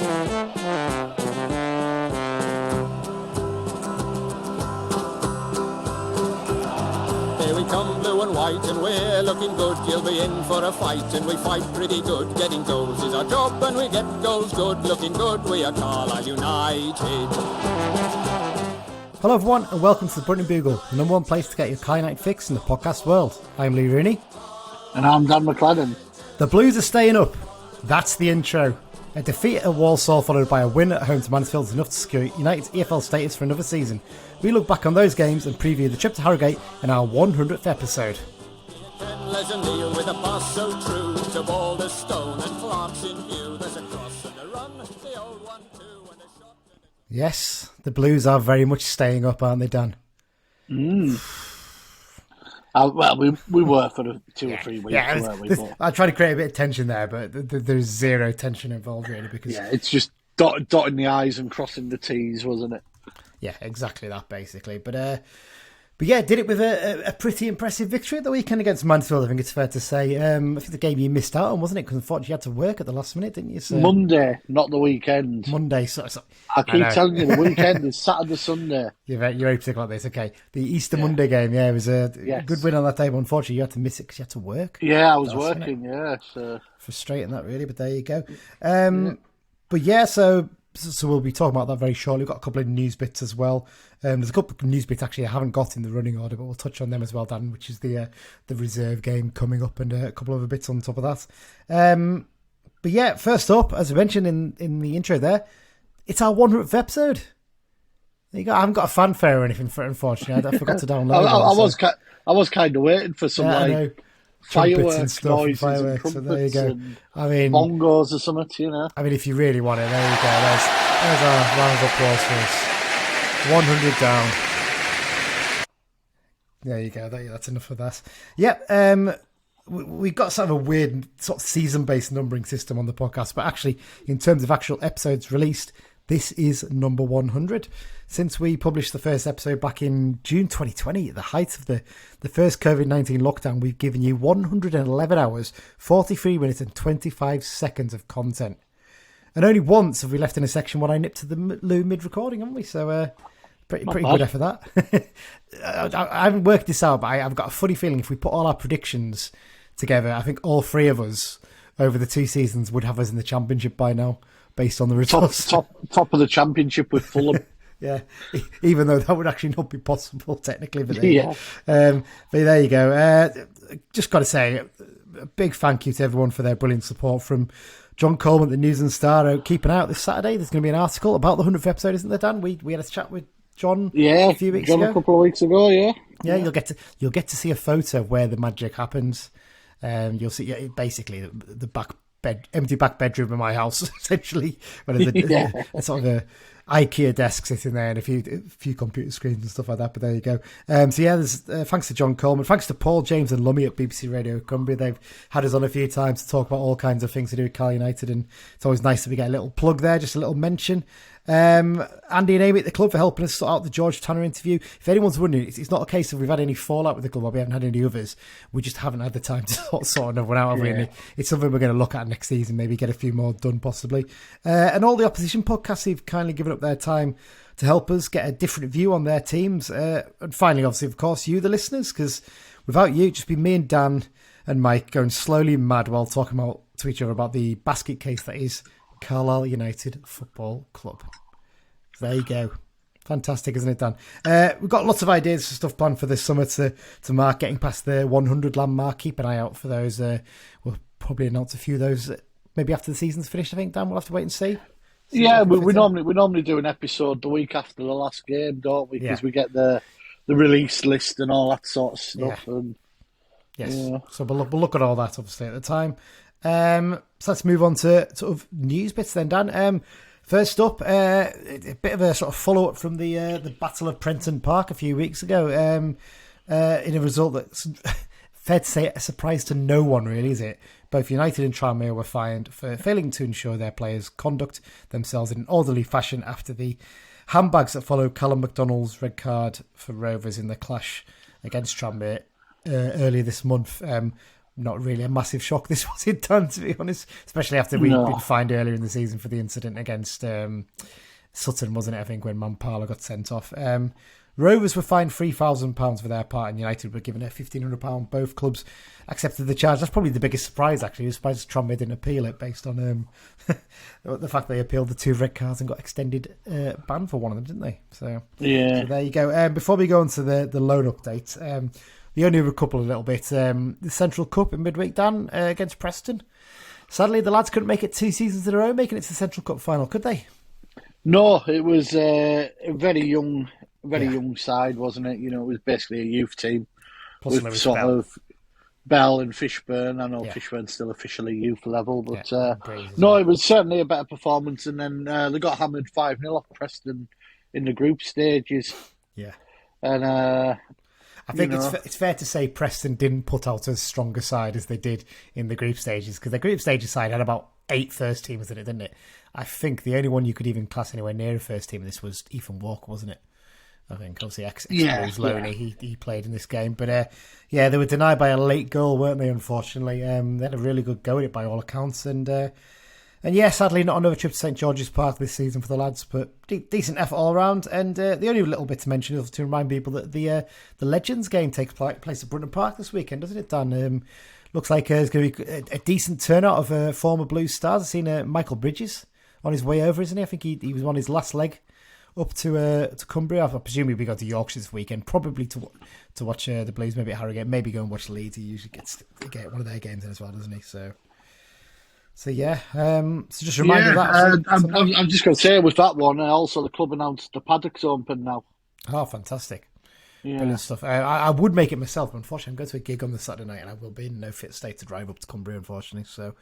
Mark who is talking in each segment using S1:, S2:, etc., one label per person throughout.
S1: Here we come, blue and white, and we're looking good. You'll be in for a fight, and we fight pretty good. Getting goals is our job, and we get goals good. Looking good, we are Carlisle United.
S2: Hello everyone, and welcome to the Brunton Bugle, the number one place to get your Carlisle United fix in the podcast world. I'm Lee Rooney.
S3: And I'm Dan McLennan.
S2: The Blues are staying up. That's the intro. A defeat at Walsall followed by a win at home to Mansfield is enough to secure United's EFL status for another season. We look back on those games and preview the trip to Harrogate in our 100th episode.
S1: With a pass so true to Boulder Stone and Clark's in view. There's a cross and a run, the old 1-2 and a shot.
S2: Yes, the Blues are very much staying up, aren't they, Dan?
S3: Well, we were for 2 or 3 weeks, weren't we?
S2: I tried to create a bit of tension there, but there's zero tension involved, really. Because
S3: it's just dotting the I's and crossing the T's, wasn't it?
S2: Yeah, exactly that, basically. But yeah, did it with a pretty impressive victory at the weekend against Mansfield, I think it's fair to say. I think the game you missed out on, wasn't it? Because unfortunately you had to work at the last minute, didn't you? So,
S3: Monday, not the weekend.
S2: Monday. So
S3: I keep telling you, the weekend is Saturday, Sunday.
S2: You're very particular like this. Okay. The Easter Monday game, it was a good win on that day, but unfortunately you had to miss it because you had to work.
S3: Yeah, I was working, So.
S2: Frustrating that, really, but there you go. But yeah, so we'll be talking about that very shortly. We've got a couple of news bits as well. There's a couple of news bits actually I haven't got in the running order, but we'll touch on them as well, Dan, which is the reserve game coming up and a couple of other bits on top of that. But yeah, first up, as I mentioned in the intro there, it's our 100th episode. There you go. I haven't got a fanfare or anything for it, unfortunately. I forgot to download it.
S3: I was kind of waiting for some fireworks and stuff, noises and trumpets, so there you go. I mean, bongos or something, I
S2: mean, if you really want it, there you go. There's our round of applause for us. 100 down. There you go. That's enough of that. Yep. We've got sort of a weird sort of season-based numbering system on the podcast, but actually, in terms of actual episodes released, this is number 100. Since we published the first episode back in June 2020, at the height of the first COVID-19 lockdown, we've given you 111 hours, 43 minutes and 25 seconds of content. And only once have we left in a section when I nipped to the loo mid-recording, haven't we? So pretty good effort that. I haven't worked this out, but I've got a funny feeling if we put all our predictions together, I think all three of us over the 2 seasons would have us in the championship by now, based on the results.
S3: Top of the championship with Fulham.
S2: Yeah, even though that would actually not be possible technically. But but there you go. Just got to say a big thank you to everyone for their brilliant support, from John Coleman at the News and Star. Keep an eye out this Saturday. There's going to be an article about the 100th episode, isn't there, Dan? We had a chat with John a few weeks ago.
S3: A couple of weeks ago,
S2: Yeah, you'll get to see a photo of where the magic happens. You'll see basically the empty back bedroom in my house, essentially. It's sort of a IKEA desk sitting there and a few computer screens and stuff like that, but there you go. There's thanks to John Coleman, thanks to Paul, James and Lummy at BBC Radio Cumbria. They've had us on a few times to talk about all kinds of things to do with Carlisle United, and it's always nice that we get a little plug there, just a little mention. Andy and Amy at the club for helping us sort out the George Tanner interview. If anyone's wondering, it's not a case of we've had any fallout with the club or we haven't had any others. We just haven't had the time to sort another one out, have we? And it's something we're going to look at next season, maybe get a few more done possibly. And all the opposition podcasts who've kindly given up their time to help us get a different view on their teams. And finally, obviously, of course, you, the listeners, because without you, it'd just be me and Dan and Mike going slowly mad while talking to each other about the basket case that is Carlisle United Football Club. So there you go. Fantastic, isn't it, Dan? We've got lots of ideas for stuff planned for this summer to mark getting past the 100 landmark. Keep an eye out for those. We'll probably announce a few of those maybe after the season's finished, I think, Dan. We'll have to wait and see.
S3: Yeah, we normally do an episode the week after the last game, don't we? Because we get the release list and all that sort of stuff.
S2: Yeah.
S3: And,
S2: yes. So we'll look at all that, obviously, at the time. So let's move on to sort of news bits then, Dan. First up, a bit of a sort of follow-up from the Battle of Brunton Park a few weeks ago, in a result that's fair to say a surprise to no one, really, is it? Both United and Tranmere were fined for failing to ensure their players conduct themselves in an orderly fashion after the handbags that followed Callum McDonald's red card for Rovers in the clash against Tranmere earlier this month not really a massive shock this wasn't done, to be honest, especially after we'd been fined earlier in the season for the incident against Sutton, wasn't it, I think, when Mampala got sent off. Rovers were fined £3,000 for their part, and United were given a £1,500. Both clubs accepted the charge. That's probably the biggest surprise, actually. I was surprised Tronmay didn't appeal it based on the fact they appealed the 2 red cards and got extended ban for one of them, didn't they? So there you go. Before we go on to the loan update, we only have a couple a little bit. The Central Cup in midweek, Dan, against Preston. Sadly, the lads couldn't make it 2 seasons in a row, making it to the Central Cup final, could they?
S3: No, it was a very young side, wasn't it? You know, it was basically a youth team.
S2: Plus
S3: with sort
S2: Bell.
S3: of Bell and Fishburn. I know Fishburn's still officially youth level, but it was certainly a better performance. And then they got hammered 5-0 off Preston in the group stages.
S2: Yeah.
S3: And
S2: I think it's fair to say Preston didn't put out as strong a side as they did in the group stages, because the group stages side had about 8 first teamers in it, didn't it? I think the only one you could even class anywhere near a first team in this was Ethan Walker, wasn't it? I think obviously Loney, he played in this game, but they were denied by a late goal, weren't they? Unfortunately, they had a really good go at it by all accounts, and sadly not another trip to St George's Park this season for the lads, but decent effort all round. And the only little bit to mention is to remind people that the Legends game takes place at Brunton Park this weekend, doesn't it, Dan? Looks like there's going to be a decent turnout of former Blues stars. I've seen Michael Bridges on his way over, isn't he? I think he was on his last leg up to Cumbria. I presume he'll be going to Yorkshire this weekend, probably to watch the Blues, maybe at Harrogate, maybe go and watch Leeds. He usually gets to get one of their games in as well, doesn't he? So just a reminder of that.
S3: I'm just going to say with that one, also the club announced the Paddock's open now.
S2: Oh, fantastic.
S3: Yeah.
S2: Brilliant stuff. I would make it myself, but unfortunately I'm going to a gig on the Saturday night and I will be in no fit state to drive up to Cumbria, unfortunately. So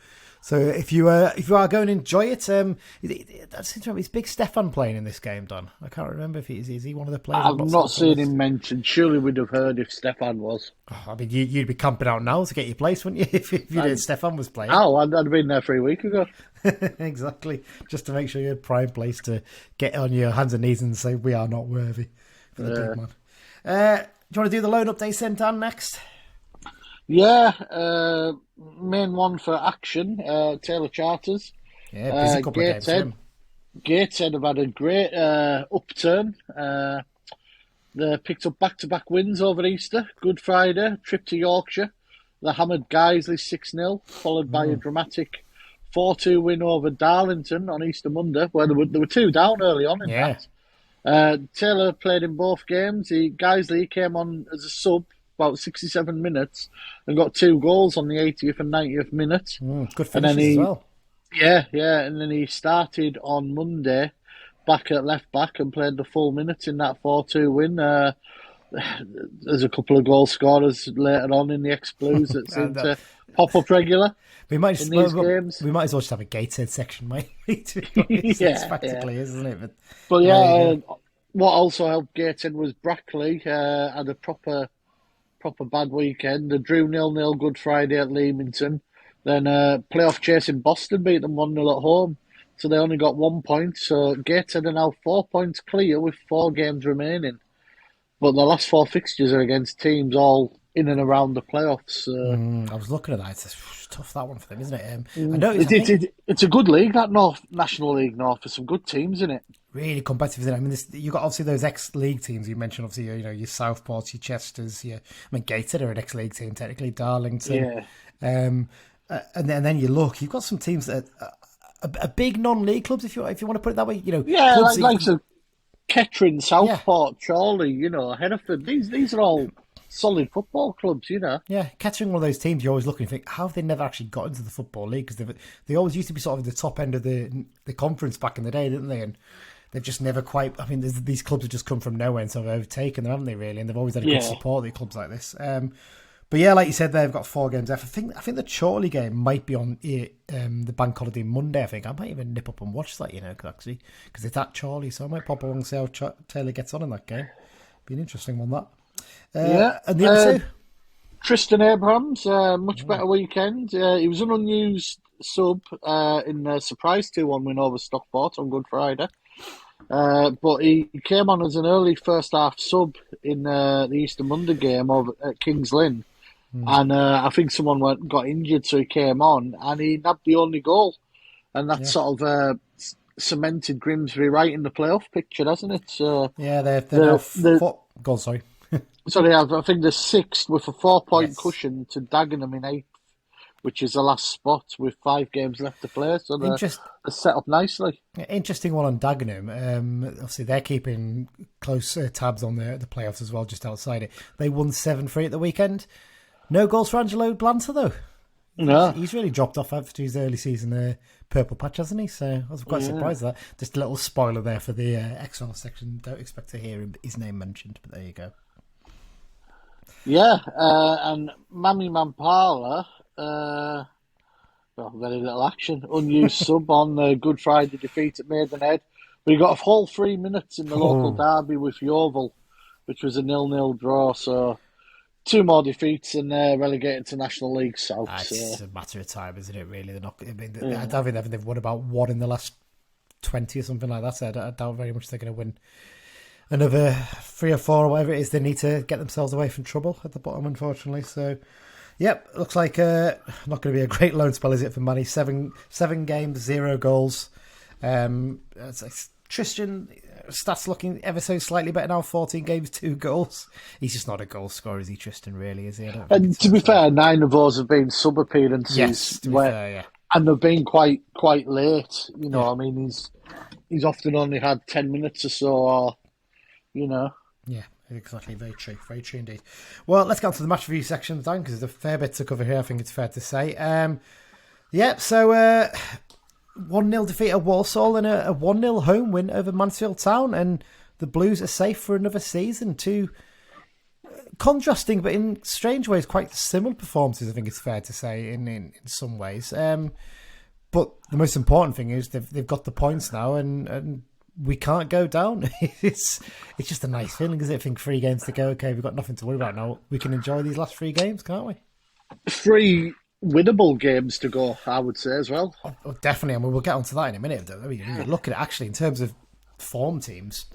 S2: if you are going to enjoy it, that's interesting. Is Big Stefan playing in this game, Don? I can't remember if is he one of the players.
S3: I've not seen him mentioned. Surely we'd have heard if Stefan was.
S2: Oh, I mean, you'd be camping out now to get your place, wouldn't you? If you did, Stefan was playing.
S3: Oh, I'd have been there 3 weeks ago.
S2: Exactly, just to make sure you're prime place to get on your hands and knees and say we are not worthy for the big man. Do you want to do the loan update then, Dan, next?
S3: Yeah, main one for Action, Taylor Charters.
S2: Yeah, busy couple of games for him.
S3: Gateshead have had a great upturn. They picked up back-to-back wins over Easter. Good Friday, trip to Yorkshire. They hammered Guiseley 6-0, followed by a dramatic 4-2 win over Darlington on Easter Monday, where they were 2 down early on in that. Taylor played in both games. Guiseley came on as a sub about 67 minutes and got 2 goals on the 80th and 90th minute.
S2: Good finishes as well.
S3: Yeah, and then he started on Monday back at left back and played the full minutes in that 4-2 win. There's a couple of goal scorers later on in the ex-Blues that seem to pop up regular.
S2: We might
S3: in these games.
S2: We might as well just have a Gateshead section, might we? It's practically is, isn't it?
S3: But what also helped Gateshead was Brackley had a proper bad weekend. They drew 0-0 Good Friday at Leamington. Then playoff chase in Boston beat them 1-0 at home. So they only got 1 point. So Gateshead are now 4 points clear with 4 games remaining. But the last 4 fixtures are against teams all in and around the playoffs.
S2: I was looking at that. It's tough, that one for them, isn't it?
S3: It's a good league, that National League North. There's some good teams in it.
S2: Really competitive, isn't it? I mean, you've got obviously those ex-league teams you mentioned. Obviously, your Southports, your Chesters. Gateshead are an ex-league team technically. Darlington. Yeah. And then you look. You've got some teams that are big non-league clubs, if you want to put it that way. Clubs
S3: like Kettering, Southport, Chorley, Hereford. These are all solid football clubs,
S2: Yeah, Kettering, one of those teams you're always looking and think, how have they never actually got into the Football League? Because they always used to be sort of at the top end of the conference back in the day, didn't they? And they've just never quite... I mean, these clubs have just come from nowhere and sort of overtaken them, haven't they, really? And they've always had a good support, the clubs like this. But yeah, like you said, they've got 4 games left. I think the Chorley game might be on the bank holiday Monday, I think. I might even nip up and watch that, because it's at Chorley, so I might pop along and see how Taylor gets on in that game. Be an interesting one, that. And the other 2?
S3: Tristan Abrahams, much better weekend. He was an unused sub in a surprise 2-1 win over Stockport on Good Friday. But he came on as an early first half sub in the Easter Monday game over at Kings Lynn And I think someone got injured, so he came on, and he nabbed the only goal. And that sort of cemented Grimsby right in the playoff picture, hasn't it? So
S2: Yeah, they're now go on, sorry.
S3: sorry, I think they're sixth with a 4-point
S2: Yes.
S3: cushion to Dagenham in eighth, which is the last spot with 5 games left to play. So they're set up nicely.
S2: Interesting one on Dagenham. Obviously, they're keeping close tabs on the playoffs as well, just outside it. They won 7-3 at the weekend. No goals for Angelo Blanter, though.
S3: No.
S2: He's really dropped off after his early season purple patch, hasn't he? So I was quite surprised at that. Just a little spoiler there for the XR section. Don't expect to hear his name mentioned, but there you go.
S3: Yeah, and Mami Mampala, very little action. Unused sub on the Good Friday defeat at Maidenhead. We got a whole 3 minutes in the local derby with Yeovil, which was a 0-0 draw. So 2 more defeats and they're relegated to National League South.
S2: It's a matter of time, isn't it? Really, they're not. I mean, I don't think they've won about 1 in the last 20 or something like that. So I doubt very much they're going to win another 3 or 4 or whatever it is. They need to get themselves away from trouble at the bottom, unfortunately. So, yep, looks like not going to be a great loan spell, is it, for Manny? 7 games, 0 goals. Tristan stats looking ever so slightly better now. 14 games, 2 goals. He's just not a goal scorer, is he, Tristan? Really, is he?
S3: And to be fair, 9 of those have been sub appearances.
S2: Yes, to be fair, yeah.
S3: And they've been quite late. You know, I mean, he's often only had 10 minutes or so. Or, you know.
S2: Yeah, exactly. Very true indeed. Well, let's get on to the match review section, Dan, because there's a fair bit to cover here, I think it's fair to say. So 1-0 defeat at Walsall and a 1-0 home win over Mansfield Town, and the Blues are safe for another season. 2 contrasting, but in strange ways, quite similar performances, I think it's fair to say, in some ways. But the most important thing is they've got the points now, and we can't go down. It's just a nice feeling, isn't it? I think 3 games to go. Okay, we've got nothing to worry about now. We can enjoy these last 3 games, can't we?
S3: 3 winnable games to go, I would say, as well.
S2: Oh, definitely. I mean, we'll get onto that in a minute. I mean, you look at it, actually, in terms of form teams,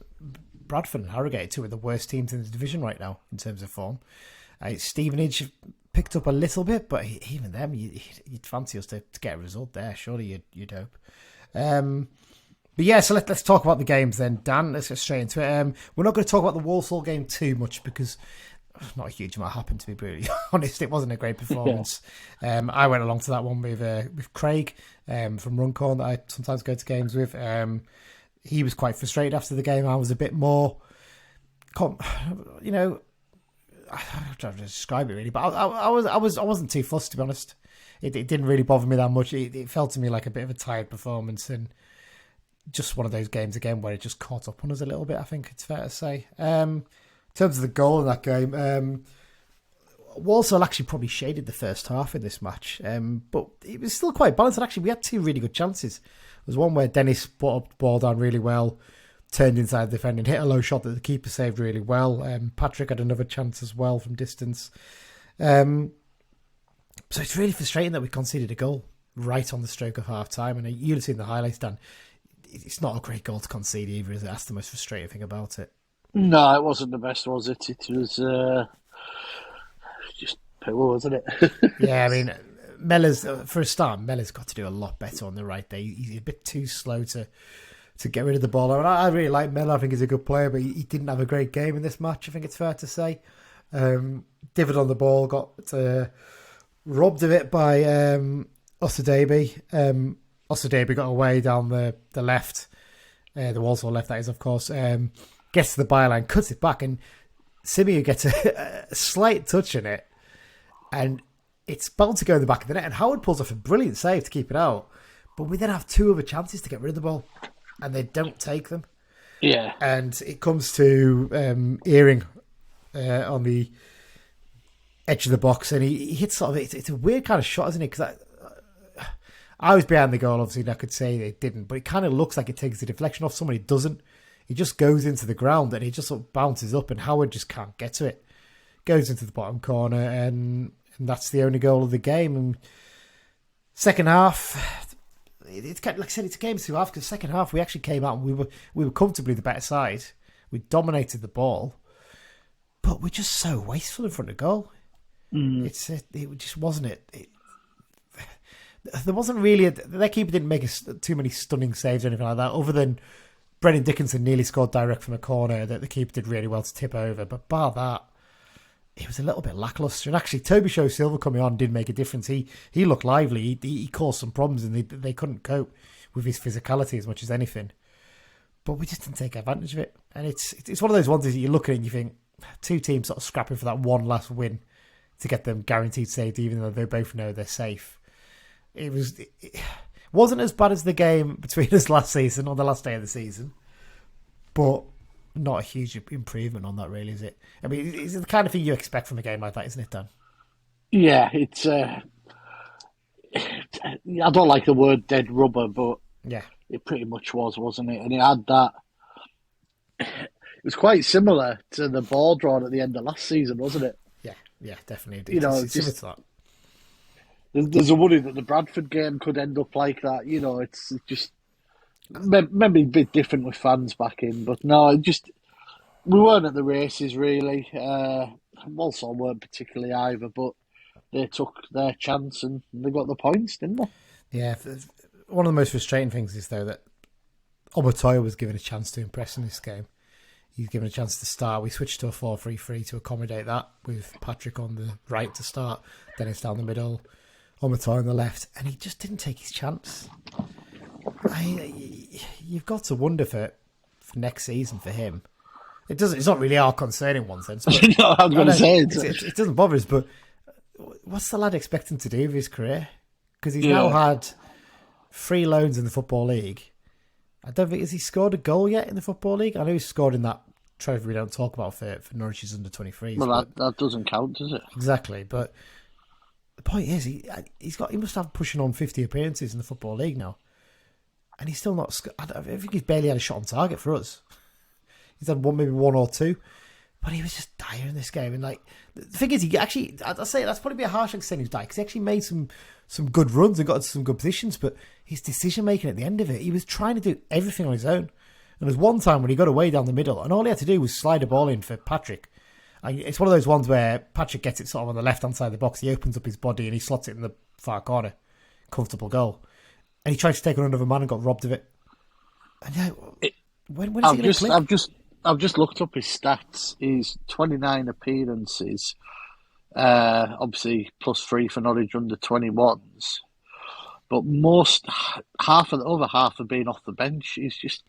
S2: Bradford and Harrogate are 2 of the worst teams in the division right now in terms of form. Stevenage picked up a little bit, but even them, you'd fancy us to get a result there. Surely you'd hope. But yeah, so let's talk about the games then, Dan. Let's get straight into it. We're not going to talk about the Walsall game too much because not a huge amount happened, to be brutally honest. It wasn't a great performance. I went along to that one with Craig from Runcorn that I sometimes go to games with. He was quite frustrated after the game. I was a bit more, I don't know how to describe it really, but I wasn't too fussed, to be honest. It didn't really bother me that much. It felt to me like a bit of a tired performance and just one of those games again where it just caught up on us a little bit, I think it's fair to say. In terms of the goal in that game, Walsall actually probably shaded the first half in this match, but it was still quite balanced. And actually, we had 2 really good chances. There was one where Dennis brought up the ball down really well, turned inside the defender and hit a low shot that the keeper saved really well. Patrick had another chance as well from distance. So it's really frustrating that we conceded a goal right on the stroke of half time. And you'll have seen the highlights, Dan. It's not a great goal to concede either, is it? That's the most frustrating thing about it.
S3: No, it wasn't the best, was it? It was just poor, wasn't it?
S2: Yeah, I mean, for a start, Mellor's got to do a lot better on the right day. He's a bit too slow to get rid of the ball. I mean, I really like Mellor. I think he's a good player, but he didn't have a great game in this match, I think it's fair to say. Divot on the ball, got robbed of it by Osadebe. Osadebe got away down the left, the Walsall left, that is, of course. Gets to the byline, cuts it back, and Simeon gets a slight touch in it, and it's bound to go in the back of the net. And Howard pulls off a brilliant save to keep it out, but we then have 2 other chances to get rid of the ball, and they don't take them.
S3: Yeah,
S2: and it comes to Earing on the edge of the box, and he hits sort of it's a weird kind of shot, isn't it? Because I was behind the goal, obviously, and I could say it didn't, but it kind of looks like it takes the deflection off someone. It doesn't. He just goes into the ground and he just sort of bounces up, and Howard just can't get to it. Goes into the bottom corner, and that's the only goal of the game. And second half, it's like I said, it's a game 2 half, because second half we actually came out and we were comfortably the better side. We dominated the ball, but we're just so wasteful in front of goal. It just wasn't it. There wasn't really their keeper didn't make too many stunning saves or anything like that, other than Brennan Dickinson nearly scored direct from a corner that the keeper did really well to tip over. But bar that, it was a little bit lacklustre. And actually, Toby Show Silva coming on did make a difference. He looked lively. He caused some problems, and they couldn't cope with his physicality as much as anything. But we just didn't take advantage of it. And it's one of those ones that you look at it and you think, two teams sort of scrapping for that one last win to get them guaranteed saved, even though they both know they're safe. It wasn't as bad as the game between us last season, on the last day of the season, but not a huge improvement on that, really, is it? I mean, it's the kind of thing you expect from a game like that, isn't it, Dan?
S3: Yeah, it's... I don't like the word dead rubber, but
S2: yeah,
S3: it pretty much was, wasn't it? And it had that... It was quite similar to the ball drawn at the end of last season, wasn't it?
S2: Yeah, definitely.
S3: It's
S2: similar to that.
S3: There's a worry that the Bradford game could end up like that. It's just maybe a bit different with fans back in, but no, we weren't at the races really. Walsall weren't particularly either, but they took their chance and they got the points, didn't they?
S2: Yeah, one of the most frustrating things is though that Omotoya was given a chance to impress in this game. He's given a chance to start. We switched to a 4-3-3 to accommodate that, with Patrick on the right to start, Dennis down the middle, Omotoya on the left, and he just didn't take his chance. You've got to wonder for next season for him. It's not really our concern in one sense. But,
S3: no, I was going to say
S2: it doesn't bother us. But what's the lad expecting to do with his career? Because he's now had 3 loans in the Football League. I don't think has he scored a goal yet in the Football League. I know he's scored in that trophy we don't talk about for Norwich's under-23s.
S3: Well, that doesn't count, does it?
S2: Exactly, but the point is he must have pushing on 50 appearances in the Football League now, and he's still not. I think he's barely had a shot on target for us. He's had maybe one or two, but he was just dire in this game. And like the thing is, he actually, I'd say that's probably a harsh extent he's dire because he actually made some good runs and got into some good positions, but his decision making at the end of it, he was trying to do everything on his own. And there's one time when he got away down the middle, and all he had to do was slide a ball in for Patrick. And it's one of those ones where Patrick gets it sort of on the left-hand side of the box. He opens up his body and he slots it in the far corner. Comfortable goal. And he tried to take on another man and got robbed of it. And when is he going to click?
S3: I've just looked up his stats. He's 29 appearances, obviously +3 for Norwich under 21s. But the other half have been off the bench. He's just...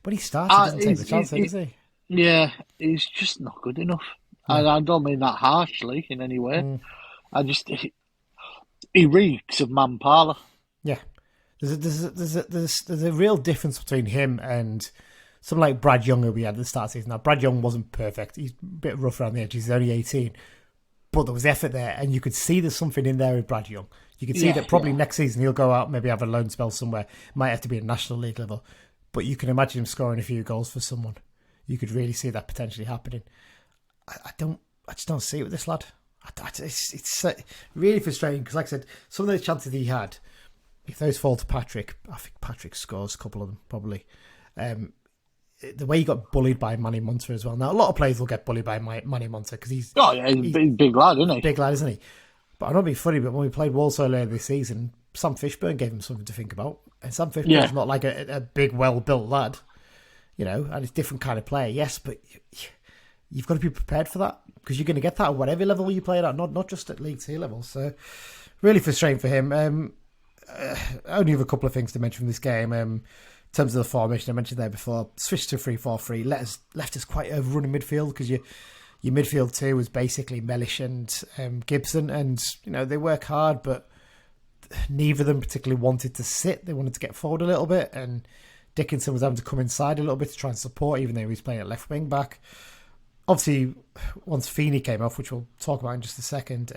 S2: When he starts, he doesn't take the chance, does he?
S3: Yeah, he's just not good enough. And I don't mean that harshly in any way. He reeks of man parlour.
S2: Yeah. There's a real difference between him and someone like Brad Young, who we had at the start of the season. Now, Brad Young wasn't perfect. He's a bit rough around the edges. He's only 18. But there was effort there, and you could see there's something in there with Brad Young. You could see that probably next season he'll go out, maybe have a loan spell somewhere. Might have to be at National League level. But you can imagine him scoring a few goals for someone. You could really see that potentially happening. I just don't see it with this lad. It's really frustrating because, like I said, some of those chances he had, if those fall to Patrick, I think Patrick scores a couple of them probably. The way he got bullied by Manny Munter as well. Now, a lot of players will get bullied by Manny Munter because he's
S3: a big lad, isn't he?
S2: Big lad, isn't he? But I'm not being funny, but when we played Walsall earlier this season, Sam Fishburne gave him something to think about. And Sam Fishburne's not like a big, well-built lad, and it's a different kind of player, yes, but you've got to be prepared for that because you're going to get that at whatever level you play at, not just at League 2 level. So, really frustrating for him. Only have a couple of things to mention from this game. In terms of the formation I mentioned there before, switched to 3-4-3, left us quite overrun in midfield because your midfield two was basically Mellish and Gibson, and they work hard, but neither of them particularly wanted to sit. They wanted to get forward a little bit, and Dickinson was having to come inside a little bit to try and support, even though he was playing at left wing back. Obviously, once Feeney came off, which we'll talk about in just a second,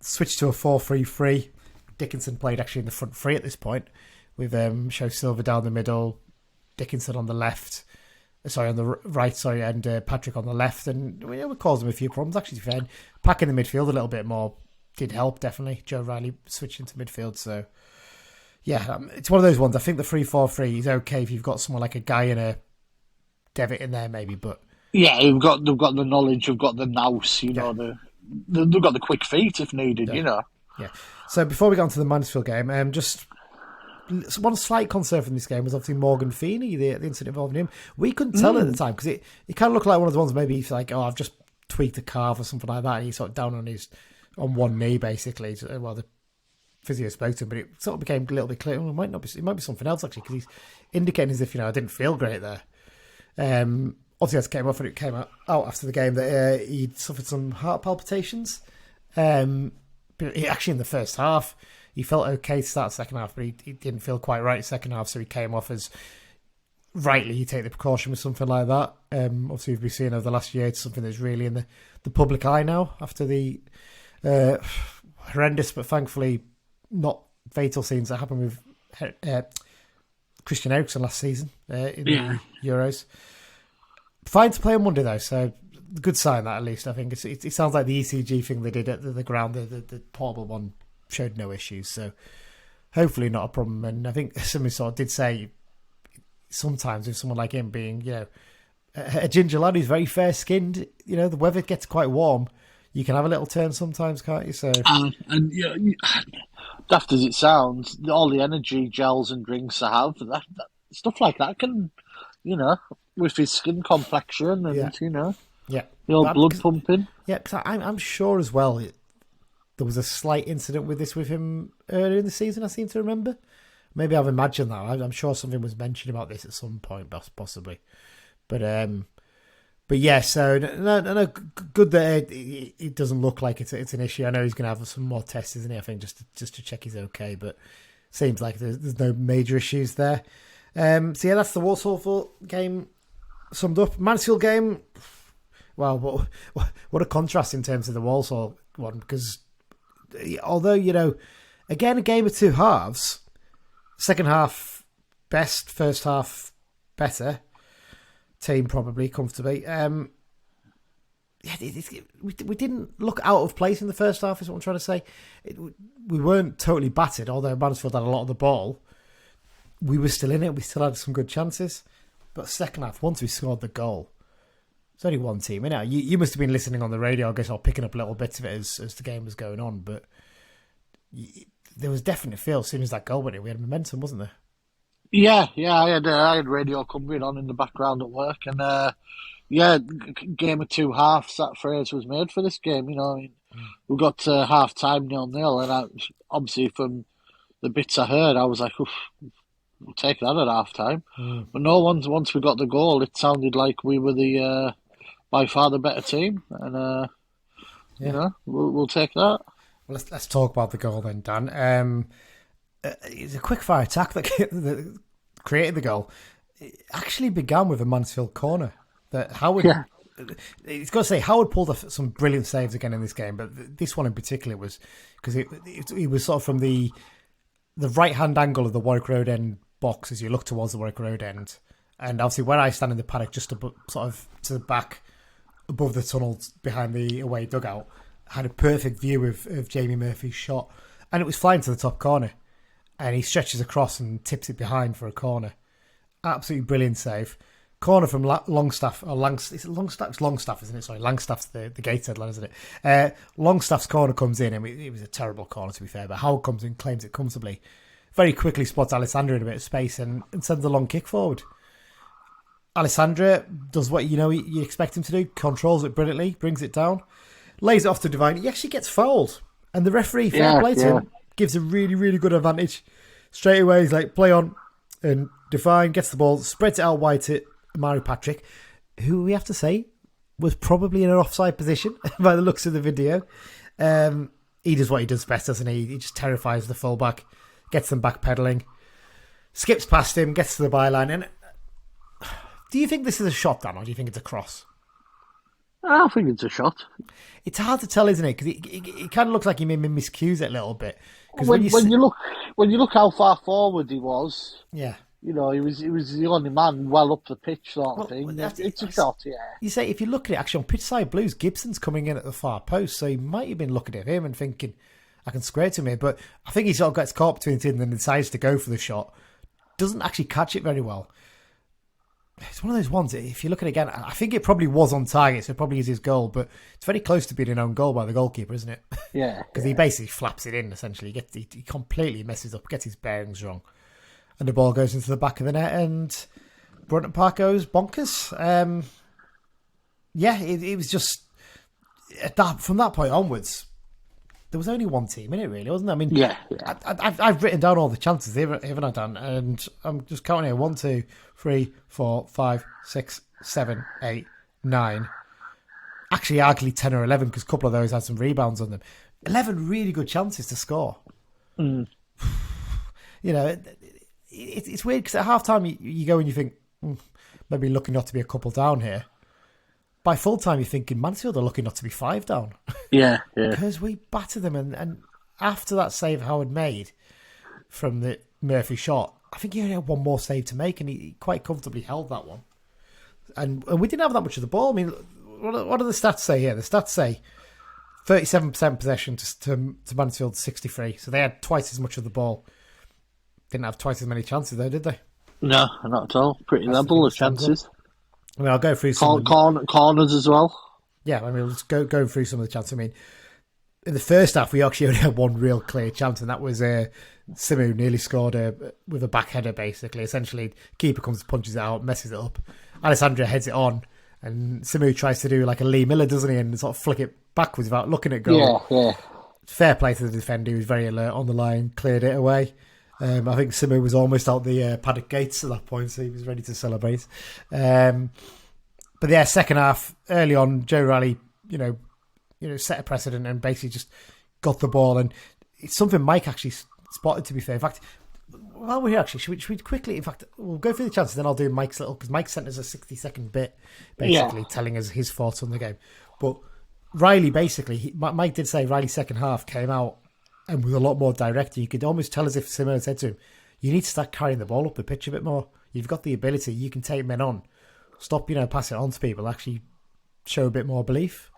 S2: switched to a 4-3-3. Dickinson played actually in the front three at this point, with Show Silva down the middle, Dickinson on the left, on the right, and Patrick on the left, and we caused him a few problems actually. To be fair, packing the midfield a little bit more did help definitely. Joe Riley switched into midfield, so yeah, it's one of those ones. I think the 3-4-3 is okay if you've got someone like a Guy and a Devitt in there maybe, but
S3: Yeah, they've got the knowledge, they've got the nous, they've got the quick feet if needed,
S2: Yeah. So before we get on to the Mansfield game, just one slight concern from this game was obviously Morgan Feeney, the incident involving him. We couldn't tell at the time because it kind of looked like one of the ones maybe he's like, oh, I've just tweaked a calf or something like that. And he's sort of down on one knee basically. Well, the physio spoke to him, but it sort of became a little bit clear. Well, it might be something else actually because he's indicating as if I didn't feel great there. Obviously, it came out after the game that he'd suffered some heart palpitations. But actually, in the first half, he felt okay to start the second half, but he didn't feel quite right in the second half, so he came off as rightly you take the precaution with something like that. Obviously, we've been seeing over the last year, it's something that's really in the public eye now after the horrendous but thankfully not fatal scenes that happened with Christian Eriksen last season in the Euros. Fine to play on Monday though, so good sign that at least. I think it sounds like the ECG thing they did at the ground, the portable one, showed no issues, so hopefully not a problem. And I think somebody sort of did say sometimes with someone like him being, a ginger lad who's very fair skinned, the weather gets quite warm, you can have a little turn sometimes, can't you? So
S3: and daft as it sounds, all the energy gels and drinks I have, that stuff like that can, with his skin complexion and the old blood pumping.
S2: Yeah, because I'm sure as well. There was a slight incident with him earlier in the season, I seem to remember. Maybe I've imagined that. I'm sure something was mentioned about this at some point, possibly. But yeah, so no, good that it doesn't look like it's an issue. I know he's going to have some more tests, isn't he? I think just to check he's okay, but seems like there's no major issues there. So yeah, that's the Walsall game summed up. Mansfield game, well, what a contrast in terms of the Walsall one, because although, again, a game of two halves, second half best, first half better, team probably comfortably. We didn't look out of place in the first half, is what I'm trying to say. We weren't totally battered, although Mansfield had a lot of the ball. We were still in it, we still had some good chances. But second half, once we scored the goal, it's only one team. You must have been listening on the radio, I guess, or picking up little bits of it as the game was going on. But there was definite feel as soon as that goal went in. We had momentum, wasn't there?
S3: Yeah. I had radio coming on in the background at work, and game of two halves. That phrase was made for this game. We got to half time 0-0, and obviously from the bits I heard, I was like, oof. We'll take that at half time. But no, once we got the goal, it sounded like we were the by far the better team, and we'll take that.
S2: Well, let's talk about the goal then, Dan. It's a quick fire attack that created the goal. It actually began with a Mansfield corner that Howard. Yeah. It's got to say Howard pulled off some brilliant saves again in this game, but this one in particular was because it was sort of from the right hand angle of the Warwick Road end box as you look towards the Warwick Road end, and obviously where I stand in the paddock just above, sort of to the back above the tunnels behind the away dugout, had a perfect view of Jamie Murphy's shot, and it was flying to the top corner, and he stretches across and tips it behind for a corner. Absolutely brilliant save. Corner from Longstaff, or it's Longstaff, isn't it? Sorry, Langstaff's the Gateshead lad, isn't it? Longstaff's corner comes in, and it was a terrible corner to be fair, but Howard comes in, claims it comfortably, very quickly spots Alessandra in a bit of space and sends a long kick forward. Alessandra does what you expect him to do, controls it brilliantly, brings it down, lays it off to Divine. He actually gets fouled, and the referee, fair play to him, gives a really, really good advantage. Straight away, he's like, play on, and Divine gets the ball, spreads it out wide to Mari Patrick, who we have to say was probably in an offside position by the looks of the video. He does what he does best, doesn't he? He just terrifies the fullback, gets them backpedaling, skips past him, gets to the byline. And do you think this is a shot, Dan, or do you think it's a cross?
S3: I think it's a shot.
S2: It's hard to tell, isn't it? Because it kind of looks like he maybe miscues it a little bit.
S3: When you look how far forward he was,
S2: yeah.
S3: He was the only man well up the pitch, sort of thing. It's a shot, yeah.
S2: You say, if you look at it, actually, on pitch side blues, Gibson's coming in at the far post, so he might have been looking at him and thinking, I can square to him here. But I think he sort of gets caught between the two and then decides to go for the shot. Doesn't actually catch it very well. it's one of those ones, if you look at it again, I think it probably was on target, so it probably is his goal, but it's very close to being an own goal by the goalkeeper, isn't it?
S3: Yeah.
S2: Because he basically flaps it in, essentially. He completely messes up, gets his bearings wrong. And the ball goes into the back of the net, and Brunton Park goes bonkers. It was just, from that point onwards, there was only one team in it, really, wasn't there? I mean,
S3: Yeah.
S2: I've written down all the chances, haven't I, Dan? And I'm just counting here. 1, 2, 3, 4, 5, 6, 7, 8, 9. Actually, arguably 10 or 11, because a couple of those had some rebounds on them. 11 really good chances to score.
S3: Mm.
S2: You know, it's weird, because at half-time you go and you think, maybe lucky not to be a couple down here. By full time, you're thinking Mansfield are lucky not to be 5 down.
S3: Yeah.
S2: Because we battered them, and after that save Howard made from the Murphy shot, I think he only had one more save to make, and he quite comfortably held that one. And we didn't have that much of the ball. I mean, what do the stats say here? The stats say 37% possession to Mansfield 63, so they had twice as much of the ball. Didn't have twice as many chances though, did they?
S3: No, not at all. Pretty level of chances.
S2: I mean, I'll go through some
S3: corners as well.
S2: Yeah, I mean, let's go through some of the chances. I mean, in the first half, we actually only had one real clear chance, and that was Simu nearly scored with a back header, basically. Essentially, keeper comes, punches it out, messes it up. Alessandro heads it on, and Simu tries to do like a Lee Miller, doesn't he, and sort of flick it backwards without looking at goal.
S3: Yeah.
S2: Fair play to the defender, who was very alert on the line, cleared it away. I think Simu was almost out the paddock gates at that point, so he was ready to celebrate. But yeah, second half, early on, Joe Riley, set a precedent and basically just got the ball. And it's something Mike actually spotted, to be fair. In fact, while we're here, actually, should we quickly, in fact, we'll go through the chances, then I'll do Mike's because Mike sent us a 60-second bit, basically, telling us his thoughts on the game. But Riley, basically, Mike did say Riley's second half came out and was a lot more direct. You could almost tell as if Simon said to him, you need to start carrying the ball up the pitch a bit more. You've got the ability. You can take men on. Stop, passing it on to people. Actually show a bit more belief.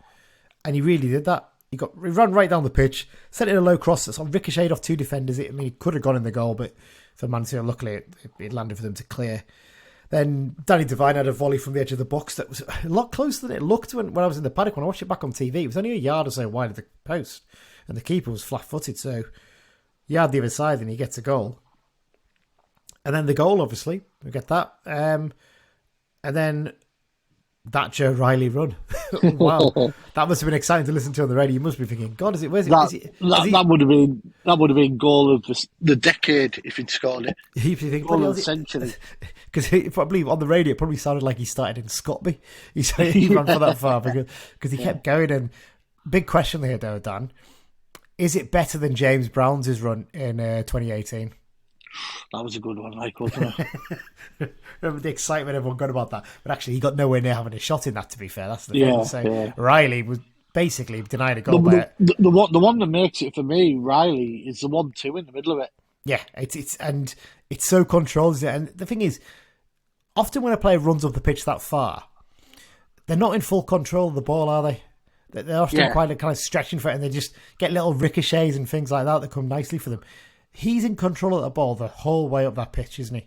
S2: And he really did that. He ran right down the pitch, sent in a low cross that sort of ricocheted off 2 defenders. I mean, it could have gone in the goal, but for Mansfield, luckily, it landed for them to clear. Then Danny Devine had a volley from the edge of the box that was a lot closer than it looked when I was in the paddock. When I watched it back on TV, it was only a yard or so wide of the post. And the keeper was flat-footed, so yard the other side, and he gets a goal. And then the goal, obviously, we get that. And then that Joe Riley run. Wow, that must have been exciting to listen to on the radio. You must be thinking, God, is it? Where's it?
S3: That would have been goal of the decade if he'd scored it. Goal of the century.
S2: Because probably on the radio, it probably sounded like he started in Scotby. He ran for that far because he kept going. And big question here, though, Dan. Is it better than James Brown's run in 2018?
S3: That was a good one, wasn't it?
S2: Remember the excitement everyone got about that? But actually, he got nowhere near having a shot in that, to be fair. That's the thing. So Riley was basically denied a goal.
S3: The one that makes it for me, Riley, is the 1-2 in the middle of it.
S2: Yeah, it's so controlled. And the thing is, often when a player runs up the pitch that far, they're not in full control of the ball, are they? They're often quite kind of stretching for it, and they just get little ricochets and things like that come nicely for them. He's in control of the ball the whole way up that pitch, isn't he?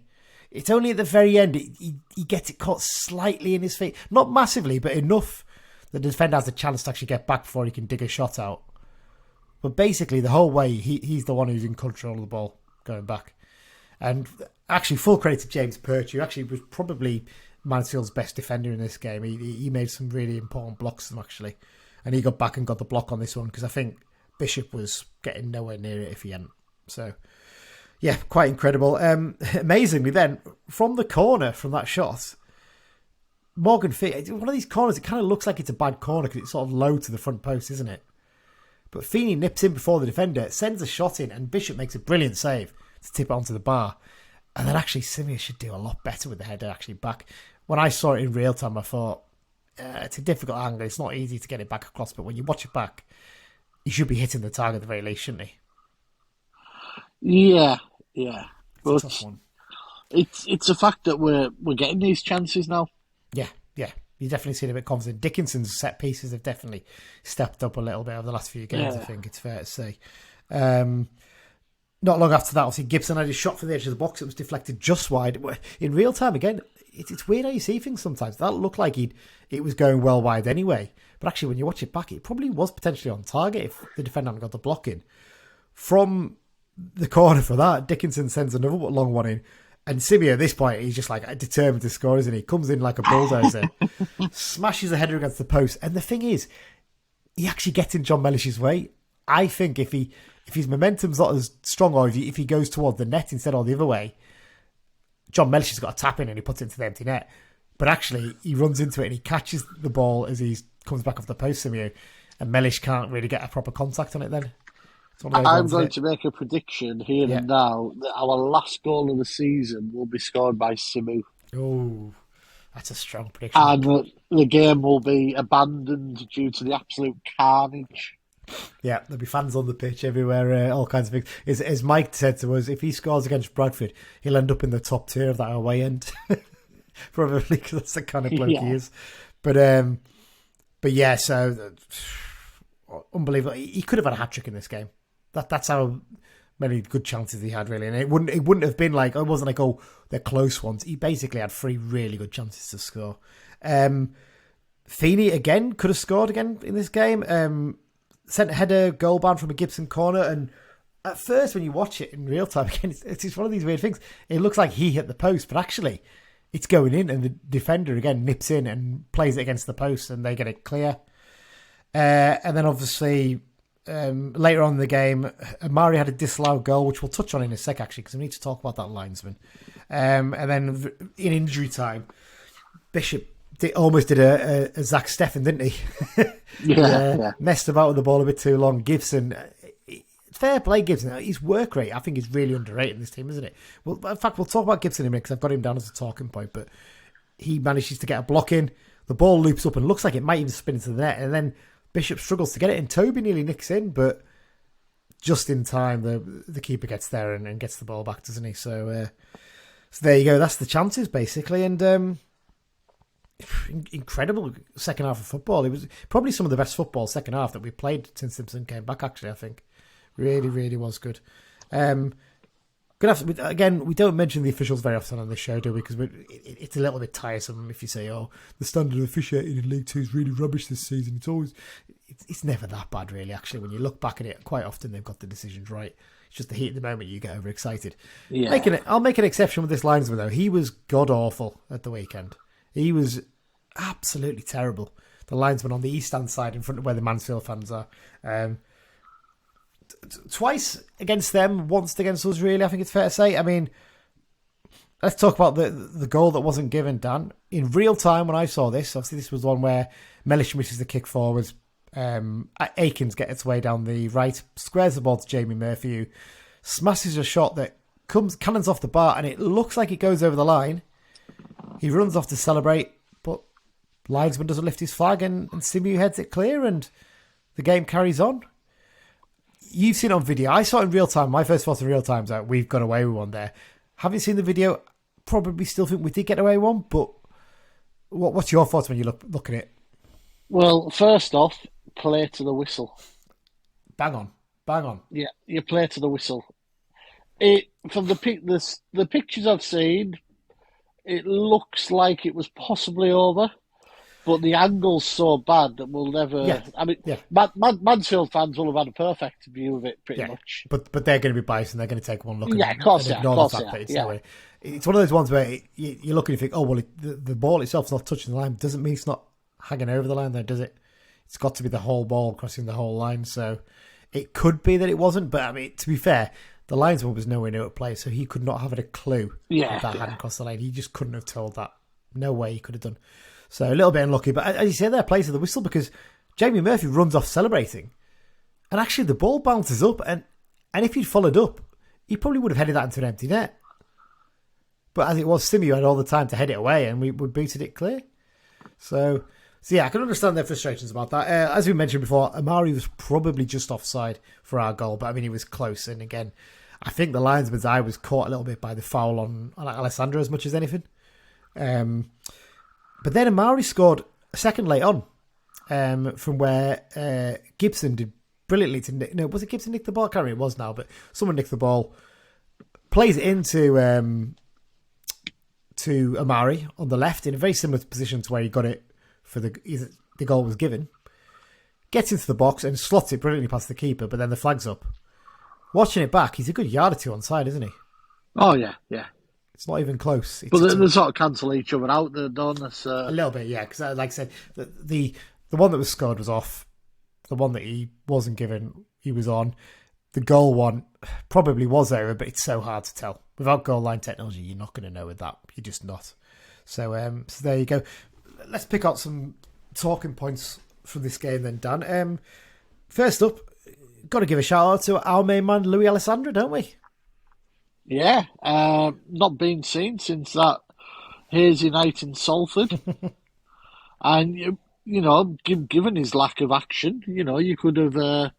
S2: It's only at the very end he gets it caught slightly in his feet. Not massively, but enough that the defender has a chance to actually get back before he can dig a shot out. But basically, the whole way, he's the one who's in control of the ball going back. And actually, full credit to James Perch, who actually was probably Mansfield's best defender in this game. He made some really important blocks, actually. And he got back and got the block on this one, because I think Bishop was getting nowhere near it if he hadn't. So, yeah, quite incredible. Amazingly, then, from the corner, from that shot, Morgan Feeney, one of these corners, it kind of looks like it's a bad corner because it's sort of low to the front post, isn't it? But Feeney nips in before the defender, sends a shot in, and Bishop makes a brilliant save to tip it onto the bar. And then actually, Simia should do a lot better with the header actually back. When I saw it in real time, I thought, it's a difficult angle. It's not easy to get it back across, but when you watch it back, he should be hitting the target at the very least, shouldn't he?
S3: Yeah.
S2: It's a tough one.
S3: It's a fact that we're getting these chances now.
S2: Yeah. You definitely see it a bit confident. Dickinson's set pieces have definitely stepped up a little bit over the last few games, I think it's fair to say. Not long after that, obviously, Gibson had his shot from the edge of the box. It was deflected just wide. In real time, again, it's weird how you see things sometimes. That looked like it was going well wide anyway. But actually, when you watch it back, it probably was potentially on target if the defender hadn't got the block in. From the corner for that, Dickinson sends another long one in. And Simeo, at this point, he's just like determined to score, isn't he? Comes in like a bulldozer, smashes the header against the post. And the thing is, he actually gets in John Mellish's way. I think if his momentum's not as strong, or if he goes toward the net instead or the other way, John Mellish has got a tap in and he puts it into the empty net. But actually, he runs into it and he catches the ball as he comes back off the post, Simeo, and Mellish can't really get a proper contact on it then.
S3: I'm going to make a prediction here and now that our last goal of the season will be scored by Simu.
S2: Oh, that's a strong prediction.
S3: And the game will be abandoned due to the absolute carnage.
S2: Yeah, there'll be fans on the pitch everywhere, all kinds of things. As Mike said to us, if he scores against Bradford, he'll end up in the top tier of that away end. Probably, because that's the kind of bloke he is. But yeah, so unbelievable. He could have had a hat-trick in this game. That's how many good chances he had, really. And it wouldn't have been like, it wasn't like, oh, they're close ones. He basically had 3 really good chances to score. Feeney, again, could have scored again in this game. Sent a header goal bound from a Gibson corner. And at first, when you watch it in real time, again, it's one of these weird things. It looks like he hit the post, but actually, it's going in. And the defender, again, nips in and plays it against the post, and they get it clear. And then, obviously, later on in the game, Amari had a disallowed goal, which we'll touch on in a sec, actually, because we need to talk about that linesman. And then in injury time, Bishop almost did a Zach Steffen, didn't he? Messed about with the ball a bit too long. Gibson, fair play, Gibson. His work rate, I think, is really underrated in this team, isn't it? Well, in fact, we'll talk about Gibson in a minute because I've got him down as a talking point, but he manages to get a block in. The ball loops up and looks like it might even spin into the net, and then Bishop struggles to get it, and Toby nearly nicks in, but just in time, the keeper gets there and gets the ball back, doesn't he? So there you go. That's the chances, basically. And incredible second half of football. It was probably some of the best football second half that we played since Simpson came back, actually, I think. Really, really was good. Again, we don't mention the officials very often on this show, do we? Because it's a little bit tiresome if you say, oh, the standard of officiating in League Two is really rubbish this season. It's never that bad, really, actually. When you look back at it, quite often they've got the decisions right. It's just the heat of the moment you get overexcited. Yeah. I'll make an exception with this linesman, though. He was god-awful at the weekend. He was absolutely terrible. The linesman on the east-hand side in front of where the Mansfield fans are. Twice against them, once against us, really, I think it's fair to say. I mean, let's talk about the goal that wasn't given, Dan. In real time, when I saw this, obviously this was the one where Mellish misses the kick forward. Aikens gets its way down the right, squares the ball to Jamie Murphy, who smashes a shot that cannons off the bar, and it looks like it goes over the line. He runs off to celebrate, but linesman doesn't lift his flag, and Simu heads it clear, and the game carries on. You've seen it on video. I saw it in real time. My first thought in real time is that we've got away with one there. Haven't seen the video. Probably still think we did get away with one, but what's your thoughts when you look at it?
S3: Well, first off, play to the whistle.
S2: Bang on.
S3: Yeah, you play to the whistle. From the pictures I've seen, it looks like it was possibly over. But the angle's so bad that we'll never... Yeah. I mean, Mansfield fans will have had a perfect view of it, pretty much.
S2: But they're going to be biased and they're going to take one look at it.
S3: Of course,
S2: It's one of those ones where you look and you think, oh, well, the ball itself's not touching the line. Doesn't mean it's not hanging over the line there, does it? It's got to be the whole ball crossing the whole line. So it could be that it wasn't. But, I mean, to be fair, the linesman was nowhere near at play, so he could not have had a clue that hadn't crossed the line. He just couldn't have told that. No way he could have done. So a little bit unlucky, but as you say, there plays to the whistle because Jamie Murphy runs off celebrating, and actually the ball bounces up, and if he'd followed up, he probably would have headed that into an empty net. But as it was, Simu had all the time to head it away, and we booted it clear. So yeah, I can understand their frustrations about that. As we mentioned before, Amari was probably just offside for our goal, but I mean he was close. And again, I think the linesman's eye was caught a little bit by the foul on Alessandro as much as anything. But then Amari scored a second late on from where Gibson did brilliantly to nick... No, was it Gibson nicked the ball? I can't remember. It was now, but someone nicked the ball, plays it into to Amari on the left in a very similar position to where he got it for the goal was given. Gets into the box and slots it brilliantly past the keeper, but then the flag's up. Watching it back, he's a good yard or two onside, isn't he?
S3: Oh, yeah, yeah.
S2: It's not even close.
S3: But they sort of cancel each other out, don't they? So...
S2: A little bit, yeah. Because, like I said, the one that was scored was off. The one that he wasn't given, he was on. The goal one probably was over, but it's so hard to tell. Without goal line technology, you're not going to know with that. You're just not. So there you go. Let's pick out some talking points from this game then, Dan. First up, got to give a shout out to our main man, Louis Alessandro, don't we?
S3: Yeah, not been seen since that hazy night in Salford. And, you know, given his lack of action, you know, you could have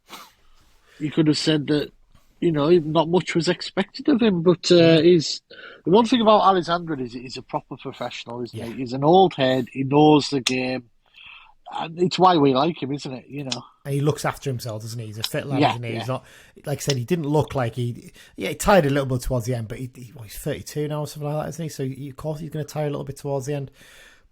S3: said that, you know, not much was expected of him. But the one thing about Alessandro is he's a proper professional, isn't he? He's an old head. He knows the game. And it's why we like him, isn't it? You know,
S2: and he looks after himself, doesn't he? He's a fit lad, isn't he? He's not, like I said, he didn't look like he tired a little bit towards the end, but he's 32 now or something like that, isn't he? So of course he's going to tire a little bit towards the end.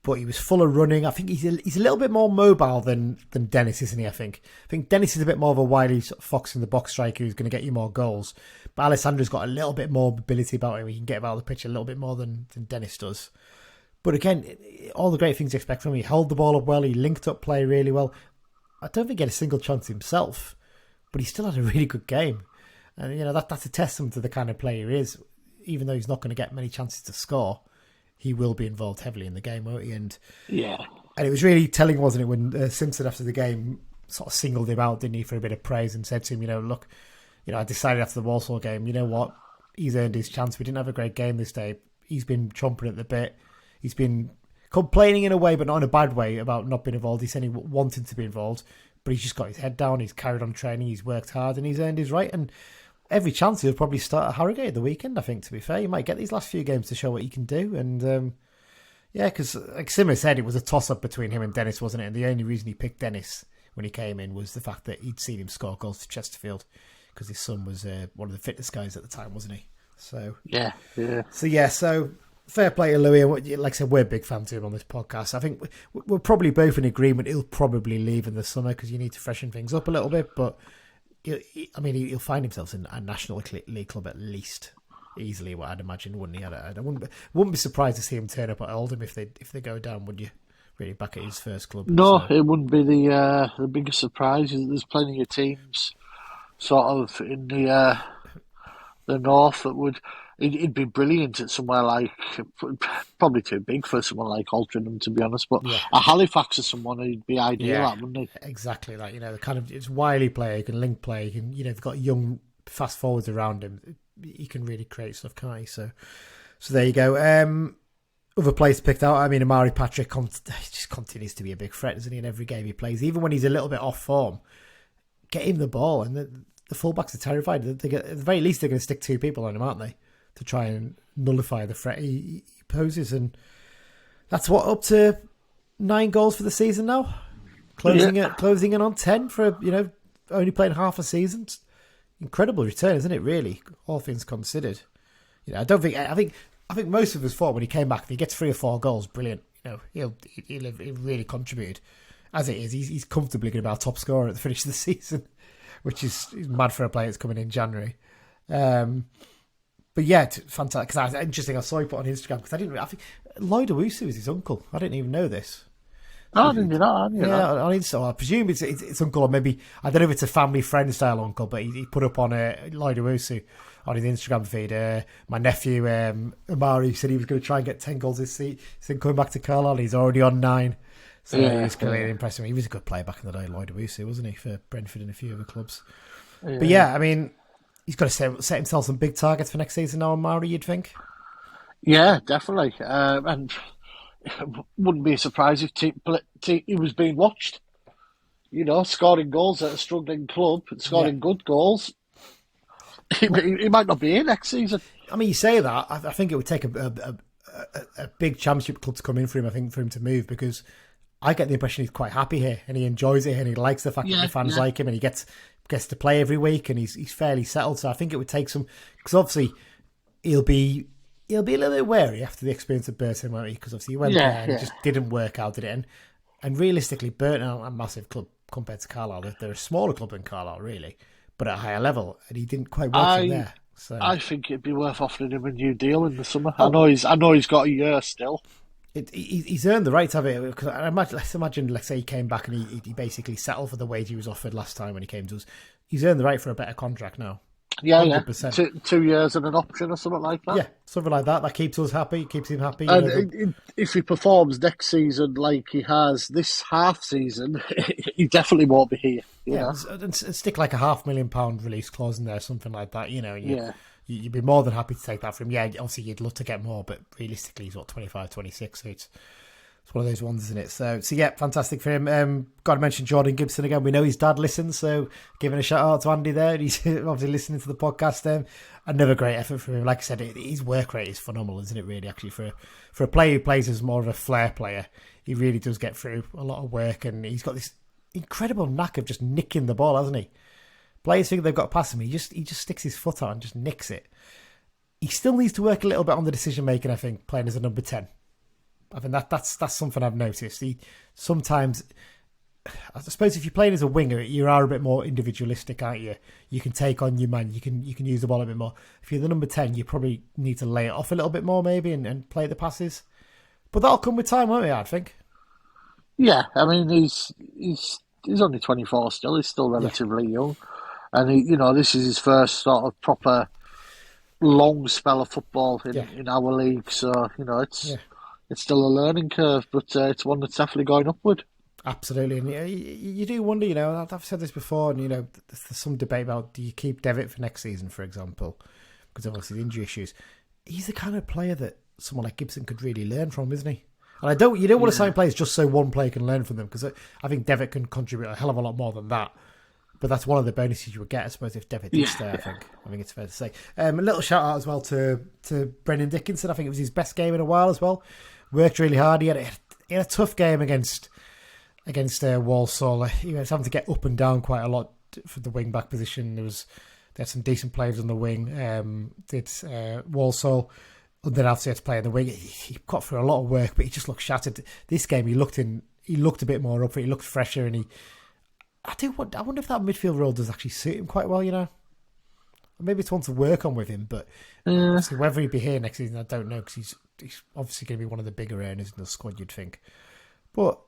S2: But he was full of running. I think he's a little bit more mobile than Dennis, isn't he? I think Dennis is a bit more of a wily sort of fox in the box striker who's going to get you more goals. But Alessandro's got a little bit more mobility about him. He can get about the pitch a little bit more than Dennis does. But again, all the great things you expect from him. He held the ball up well. He linked up play really well. I don't think he had a single chance himself, but he still had a really good game. And, you know, that's a testament to the kind of player he is. Even though he's not going to get many chances to score, he will be involved heavily in the game, won't he? And it was really telling, wasn't it, when Simpson, after the game, sort of singled him out, didn't he, for a bit of praise and said to him, you know, look, you know, I decided after the Walsall game, you know what, he's earned his chance. We didn't have a great game this day. He's been chomping at the bit. He's been complaining in a way, but not in a bad way, about not being involved. He said he wanted to be involved, but he's just got his head down. He's carried on training. He's worked hard, and he's earned his right. And every chance he'll probably start at Harrogate at the weekend, I think, to be fair. He might get these last few games to show what he can do. And, because like Simmer said, it was a toss-up between him and Dennis, wasn't it? And the only reason he picked Dennis when he came in was the fact that he'd seen him score goals for Chesterfield, because his son was one of the fittest guys at the time, wasn't he? So So fair play to Louis. Like I said, we're big fans of him on this podcast. I think we're probably both in agreement he'll probably leave in the summer because you need to freshen things up a little bit. But he'll find himself in a National League club at least, easily. What I'd imagine, wouldn't he? I wouldn't be surprised to see him turn up at Oldham if they go down. Would you? Really, back at his first club?
S3: No, it wouldn't be the biggest surprise. There's plenty of teams, sort of in the north that would. It'd be brilliant at somewhere like, probably too big for someone like Altrincham, to be honest, but a Halifax or someone who'd be ideal at, wouldn't he?
S2: Exactly, like, you know, the kind of, it's wily player, he can link play, he can, you know, they've got young fast forwards around him, he can really create stuff, can't he? So there you go. Other players picked out, I mean, Amari Patrick just continues to be a big threat, isn't he, in every game he plays, even when he's a little bit off form. Get him the ball, and the fullbacks are terrified. At the very least, they're going to stick two people on him, aren't they? To try and nullify the threat he poses. And that's up to 9 goals for the season now. Closing in on 10 for, you know, only playing half a season. It's incredible return, isn't it, really? All things considered. You know, I think most of us thought when he came back, if he gets 3 or 4 goals, brilliant. You know, he'll really contributed. As it is, he's comfortably going to be our top scorer at the finish of the season, which is mad for a player that's coming in January. But yeah, fantastic. Because interesting, I saw he put on Instagram, because I think Lloyd Owusu is his uncle. I didn't even know this.
S3: Oh, didn't you know?
S2: On Insta. I presume it's uncle, or maybe, I don't know if it's a family friend style uncle, but he put up on Lloyd Owusu on his Instagram feed. My nephew Amari said he was going to try and get 10 goals this season. Coming back to Carlisle, he's already on 9. So he was clearly impressive. He was a good player back in the day, Lloyd Owusu, wasn't he, for Brentford and a few other clubs. Yeah. But yeah, I mean, he's got to set himself some big targets for next season now, Amari, you'd think? Yeah,
S3: definitely. And wouldn't be surprised if he was being watched. You know, scoring goals at a struggling club, scoring good goals. He might not be here next season.
S2: I mean, you say that. I think it would take a big championship club to come in for him, I think, for him to move, because I get the impression he's quite happy here and he enjoys it and he likes the fact that the fans like him and he gets to play every week and he's fairly settled. So I think it would take some, because obviously he'll be he'll be a little bit wary after the experience of Burton, won't he? Because obviously he went there and it just didn't work out, did it? And realistically, Burton are a massive club compared to Carlisle. They're a smaller club than Carlisle, really, but at a higher level, and he didn't quite work from there. So
S3: I think it'd be worth offering him a new deal in the summer. I know he's got a year still.
S2: He's earned the right to have it, because let's imagine, let's say he came back and he basically settled for the wage he was offered last time when he came to us. He's earned the right for a better contract now.
S3: Yeah,
S2: 100%.
S3: yeah. 2 years and an option or something like that.
S2: Yeah, something like that. That keeps us happy, keeps him happy.
S3: And if he performs next season like he has this half season, he definitely won't be here.
S2: And stick like a £500,000 release clause in there, something like that. You'd be more than happy to take that from him. Yeah, obviously you'd love to get more, but realistically he's 25, 26, so it's one of those ones, isn't it? So yeah, fantastic for him. Got to mention Jordan Gibson again. We know his dad listens, so giving a shout out to Andy there. He's obviously listening to the podcast. Another great effort from him. Like I said, his work rate is phenomenal, isn't it? Really, actually, for a player who plays as more of a flair player, he really does get through a lot of work, and he's got this incredible knack of just nicking the ball, hasn't he? Players think they've got past him. He just sticks his foot out and just nicks it. He still needs to work a little bit on the decision making, I think, playing as a number 10. I think that's something I've noticed. He sometimes, I suppose, if you're playing as a winger, you are a bit more individualistic, aren't you? You can take on your man. You can use the ball a bit more. If you're the number 10, you probably need to lay it off a little bit more, maybe, and play the passes. But that'll come with time, won't it? I think.
S3: Yeah, I mean he's only 24 still. He's still relatively young, and this is his first sort of proper long spell of football in our league. So it's still a learning curve, but it's one that's definitely going upward.
S2: Absolutely, and you do wonder. I've said this before, and there's some debate about, do you keep Devitt for next season, for example, because obviously the injury issues. He's the kind of player that someone like Gibson could really learn from, isn't he? And you don't want to sign players just so one player can learn from them, because I think Devitt can contribute a hell of a lot more than that. But that's one of the bonuses you would get, I suppose, if Devitt did stay. I think it's fair to say. A little shout out as well to Brendan Dickinson. I think it was his best game in a while as well. Worked really hard. He had a tough game against Walsall. He was having to get up and down quite a lot for the wing back position. They had some decent players on the wing. Walsall. And then after he had to play in the wing, he got through a lot of work, but he just looked shattered. This game, he looked a bit more up for it. He looked fresher, and I wonder if that midfield role does actually suit him quite well. Maybe it's one to work on with him, but whether he'd be here next season, I don't know, because he's obviously going to be one of the bigger earners in the squad, you'd think. But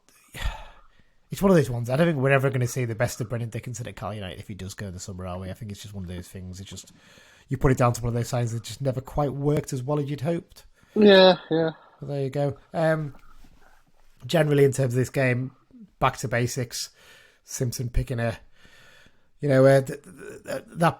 S2: it's one of those ones. I don't think we're ever going to see the best of Brendan Dickinson at Carl United if he does go in the summer, are we? I think it's just one of those things. It's just, you put it down to one of those signs that just never quite worked as well as you'd hoped.
S3: Yeah.
S2: Well, there you go. Generally, in terms of this game, back to basics. Simpson picking that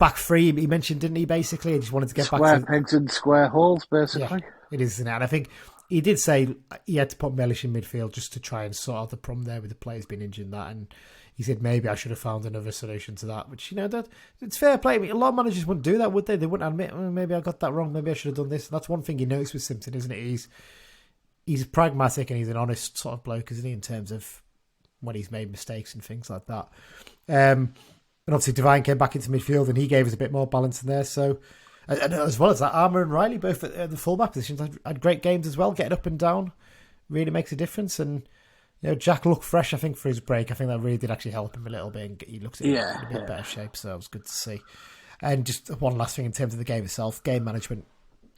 S2: back three he mentioned, didn't he? Basically, he just wanted to get
S3: square
S2: back to
S3: pegs and square holes, basically.
S2: Yeah, it is, isn't it? And I think he did say he had to put Mellish in midfield just to try and sort out the problem there with the players being injured and that. And he said maybe I should have found another solution to that. Which that it's fair play. I mean, a lot of managers wouldn't do that, would they? They wouldn't admit, maybe I got that wrong. Maybe I should have done this. And that's one thing you notice with Simpson, isn't it? He's pragmatic and he's an honest sort of bloke, isn't he? In terms of when he's made mistakes and things like that. And obviously Devine came back into midfield and he gave us a bit more balance in there. So, and as well as that, Armour and Riley, both at the fullback positions, had great games as well. Getting up and down really makes a difference. And Jack looked fresh, I think, for his break. I think that really did actually help him a little bit. And he looked in a bit better shape, so that was good to see. And just one last thing in terms of the game itself, game management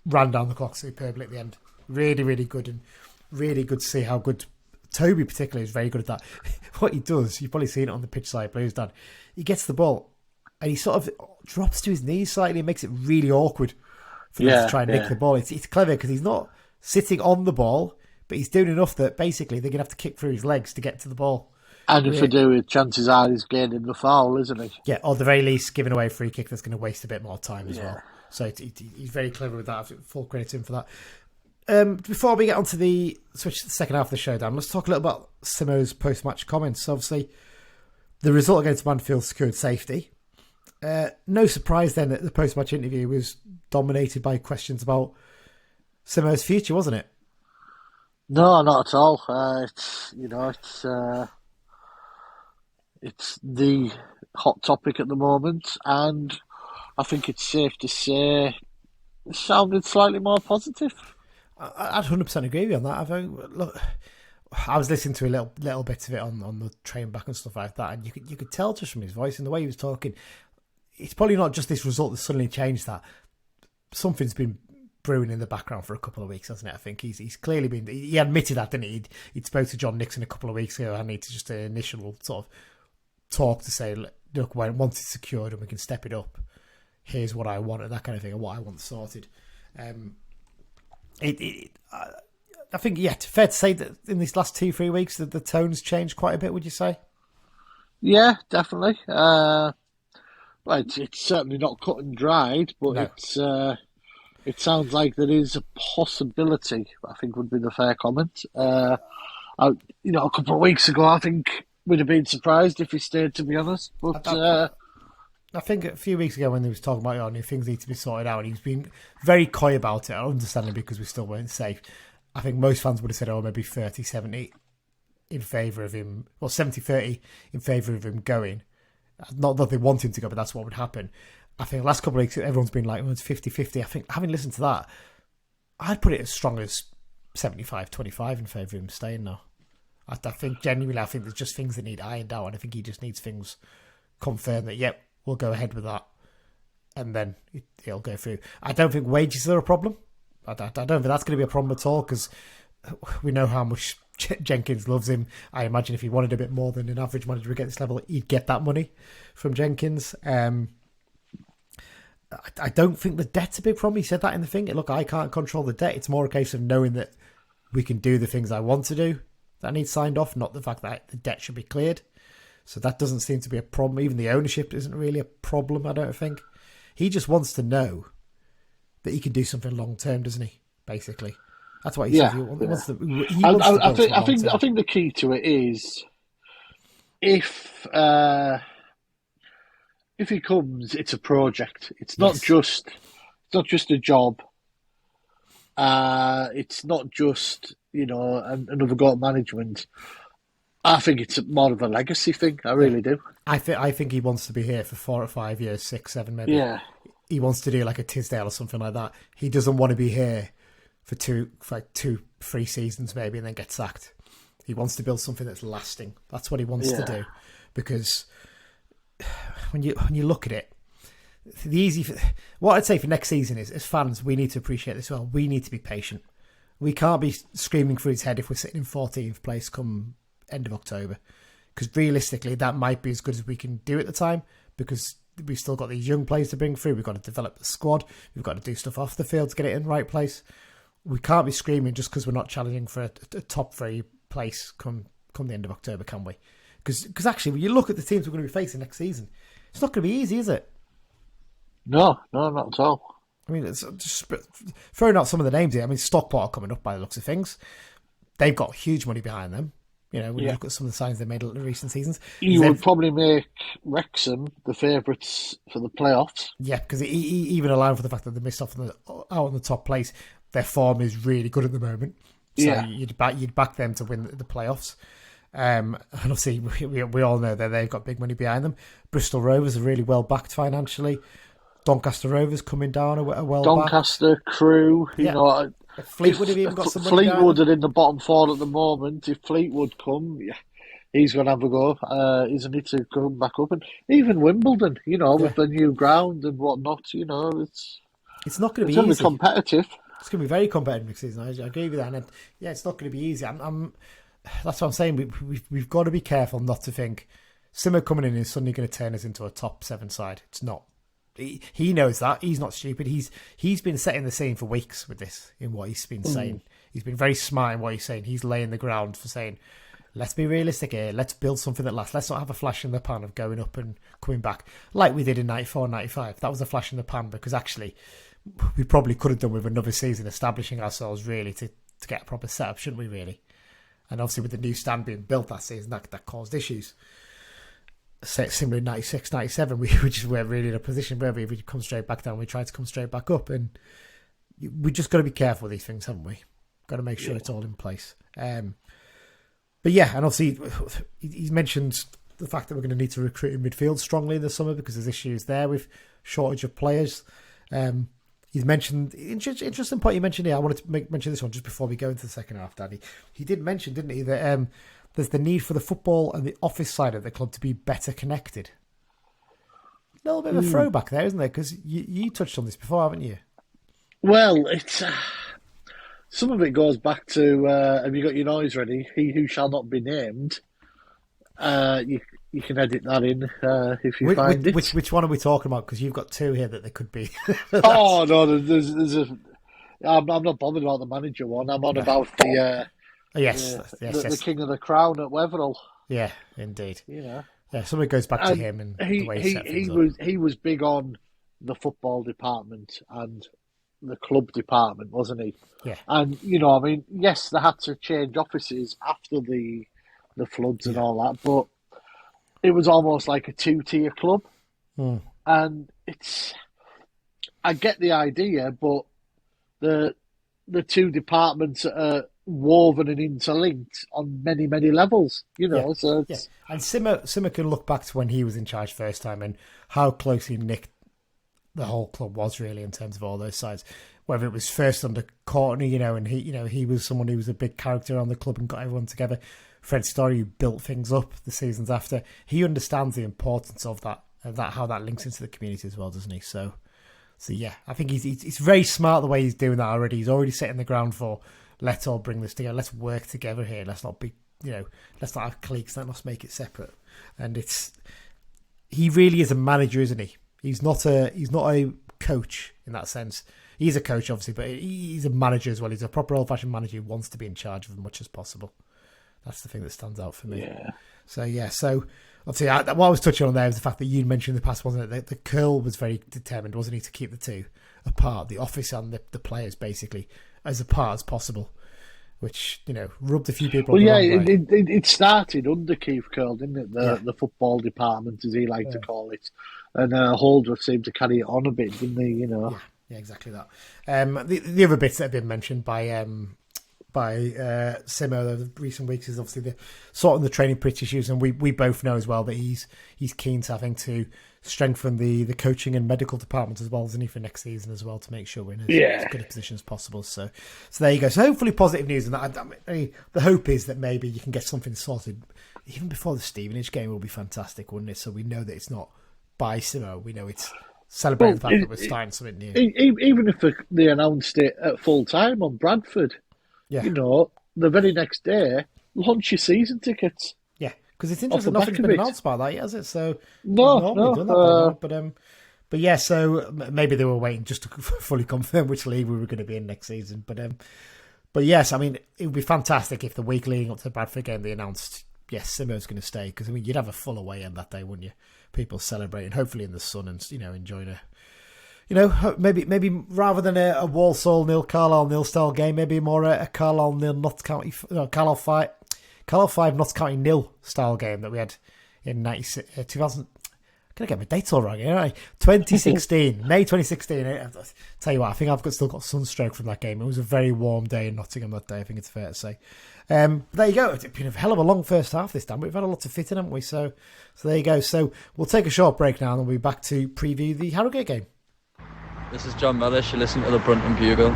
S2: ran down the clock superbly at the end. Really, really good, and really good to see how good Toby particularly is very good at that. What he does, you've probably seen it on the pitch side, Blues Dan. He gets the ball and he sort of drops to his knees slightly and makes it really awkward for them to try and nick the ball. It's clever because he's not sitting on the ball, but he's doing enough that basically they're going to have to kick through his legs to get to the ball.
S3: And if they do, chances are he's gaining the foul, isn't he?
S2: Yeah, or at the very least, giving away a free kick that's going to waste a bit more time as well. So he's very clever with that. Full credit to him for that. Before we get on to the switch to the second half of the showdown, let's talk a little about Simo's post-match comments. Obviously, the result against Mansfield secured safety. No surprise then that the post-match interview was dominated by questions about Simo's future, wasn't it?
S3: No, not at all. It's the hot topic at the moment, and I think it's safe to say sounded slightly more positive.
S2: I'd 100% agree with you on that. Look, I was listening to a little bit of it on the train back and stuff like that, and you could tell just from his voice and the way he was talking, it's probably not just this result that suddenly changed that. Something's been brewing in the background for a couple of weeks, hasn't it? I think he's clearly been. He admitted that, didn't he? He'd spoke to John Nixon a couple of weeks ago. I need to just an initial sort of talk to say, look, once it's secured and we can step it up, here's what I want and that kind of thing, and what I want sorted. I think, fair to say that in these last 2-3 weeks that the tone's changed quite a bit, would you say?
S3: Yeah, definitely. Well, it's certainly not cut and dried, but no. It sounds like there is a possibility, I think would be the fair comment. A couple of weeks ago, I think we'd have been surprised if he stayed, to be honest. But
S2: I think a few weeks ago when he was talking about things need to be sorted out, he's been very coy about it. I understand it because we still weren't safe. I think most fans would have said, maybe 30-70 in favour of him, or 70-30 in favour of him going. Not that they want him to go, but that's what would happen. I think the last couple of weeks, everyone's been like, it's 50-50. I think, having listened to that, I'd put it as strong as 75-25 in favour of him staying now. I think, genuinely, there's just things that need ironed out, and I think he just needs things confirmed that, we'll go ahead with that, and then it'll go through. I don't think wages are a problem. I don't think that's going to be a problem at all, because we know how much Jenkins loves him. I imagine if he wanted a bit more than an average manager would get this level, he'd get that money from Jenkins. I don't think the debt's a big problem. He said that in the thing. Look, I can't control the debt. It's more a case of knowing that we can do the things I want to do that needs signed off, not the fact that the debt should be cleared. So that doesn't seem to be a problem. Even the ownership isn't really a problem, I don't think. He just wants to know that he can do something long term, doesn't he? Basically, that's what he says.
S3: I think the key to it is if he comes, it's a project. It's not just a job. It's not just another go at management. I think it's more of a legacy thing. I really do.
S2: I think he wants to be here for 4 or 5 years, 6, 7 maybe.
S3: Yeah.
S2: He wants to do like a Tisdale or something like that. He doesn't want to be here for 2-3 seasons maybe and then get sacked. He wants to build something that's lasting. That's what he wants to do. Because when you look at it, what I'd say for next season is, as fans, we need to appreciate this well. We need to be patient. We can't be screaming through his head if we're sitting in 14th place come end of October, because realistically that might be as good as we can do at the time, because we've still got these young players to bring through. We've got to develop the squad. We've got to do stuff off the field to get it in the right place. We can't be screaming just because we're not challenging for a top 3 place come the end of October, can we? Because actually, when you look at the teams we're going to be facing next season, it's not going to be easy, is it?
S3: No, not at all.
S2: I mean, it's just throwing out some of the names here. I mean, Stockport are coming up by the looks of things. They've got huge money behind them. When you look at some of the signs they made in the recent seasons.
S3: You would probably make Wrexham the favourites for the playoffs.
S2: Yeah, because even allowing for the fact that they missed out on the top place, their form is really good at the moment. So you'd back them to win the playoffs. And obviously, we all know that they've got big money behind them. Bristol Rovers are really well backed financially. Doncaster Rovers coming down are well
S3: Doncaster,
S2: backed.
S3: Crew,
S2: Fleetwood have even got some money
S3: Fleetwood are in the bottom 4 at the moment. If Fleetwood come, he's going to have a go, isn't he, to come back up? And even Wimbledon, with the new ground and whatnot, it's
S2: not going to be
S3: easy.
S2: Easy.
S3: Competitive.
S2: It's going to be very competitive next season. I agree with that. And it's not going to be easy. That's what I'm saying. We've got to be careful not to think Simmer coming in is suddenly going to turn us into a top 7 side. It's not. He knows that. He's not stupid. He's been setting the scene for weeks with this, in what he's been saying. He's been very smart in what he's saying. He's laying the ground for saying, let's be realistic here. Let's build something that lasts. Let's not have a flash in the pan of going up and coming back like we did in 94, 95. That was a flash in the pan, because actually we probably could have done with another season establishing ourselves really to get a proper setup, shouldn't we really? And obviously with the new stand being built that season, that caused issues. Similar in 96, 97, we just weren't really in a position where we come straight back down. We tried to come straight back up, and we just got to be careful with these things, haven't we? Got to make sure it's all in place. But yeah, and obviously he's mentioned the fact that we're going to need to recruit in midfield strongly in the summer because there's issues there with shortage of players. He's mentioned interesting point you mentioned here. I wanted to mention this one just before we go into the second half, Daddy. He did mention, didn't he, that there's the need for the football and the office side of the club to be better connected. A little bit of a throwback there, isn't there? Because you touched on this before, haven't you?
S3: Well, it's some of it goes back to have you got your noise ready? He who shall not be named. You can edit that in if you find it.
S2: Which one are we talking about? Because you've got two here that they could be.
S3: Oh no, there's a. I'm not bothered about the manager one. I'm on about the. The king of the crown at Wetherell.
S2: Yeah, indeed.
S3: You know.
S2: Yeah, something goes back to him and the way he set things up.
S3: He was big on the football department and the club department, wasn't he?
S2: Yeah.
S3: And I mean, yes, they had to change offices after the floods and all that, but it was almost like a two-tier club. And I get the idea, but the two departments are woven and interlinked on many, many levels, so it's...
S2: And Simmer can look back to when he was in charge first time and how closely nicked the whole club was really in terms of all those sides. Whether it was first under Courtney, and he was someone who was a big character on the club and got everyone together. Fred Story, who built things up the seasons after. He understands the importance of that, how that links into the community as well, doesn't he? So yeah, I think he's very smart the way he's doing that already. He's already setting the ground for let's all bring this together. Let's work together here. Let's not be, let's not have cliques. Let's make it separate. And he really is a manager, isn't he? He's not a coach in that sense. He's a coach, obviously, but he's a manager as well. He's a proper old-fashioned manager who wants to be in charge of as much as possible. That's the thing that stands out for me.
S3: Yeah.
S2: So obviously, what I was touching on there was the fact that you mentioned in the past, wasn't it? The Curl was very determined, wasn't he, to keep the two apart, the office and the players, basically, as apart as possible, which, rubbed a few people the wrong way.
S3: It started under Keith Curl, didn't it? The football department, as he liked to call it. And Holdworth seemed to carry it on a bit, didn't he?
S2: Yeah, exactly that. The other bits that have been mentioned by Simo over the recent weeks is obviously the sorting the training pitch issues, and we both know as well that he's keen to having to strengthen the coaching and medical department as well, isn't he, for next season as well, to make sure we're in as good a position as possible. So there you go. So hopefully positive news, and the hope is that maybe you can get something sorted even before the Stevenage game. Will be fantastic, wouldn't it? So we know that it's not by Simo. We know it's celebrating the fact that we're starting something new.
S3: Even if they announced it at full time on Bradford. Yeah. The very next day, launch your season tickets.
S2: Yeah, because it's interesting. Nothing's been announced about that yet, has it? So
S3: no.
S2: Done that but yeah. So maybe they were waiting just to fully confirm which league we were going to be in next season. But yes, I mean, it would be fantastic if the week leading up to the Bradford game they announced, yes, Simo's going to stay, because you'd have a full away end that day, wouldn't you? People celebrating, hopefully in the sun, and enjoying a. Maybe rather than a Walsall 0 Carlisle 0 style game, maybe more a Carlisle 0 Notts County Carlisle 5 Notts County 0 style game that we had in 2000. Can I get my dates all wrong here? Right? 2016, May 2016. I'll tell you what, I think I've still got sunstroke from that game. It was a very warm day in Nottingham that day, I think it's fair to say. There you go. It's been a hell of a long first half this time, but we've had a lot to fit in, haven't we? So there you go. So we'll take a short break now, and we'll be back to preview the Harrogate game.
S4: This is John Mellish. You're listening to the Brunton Bugle.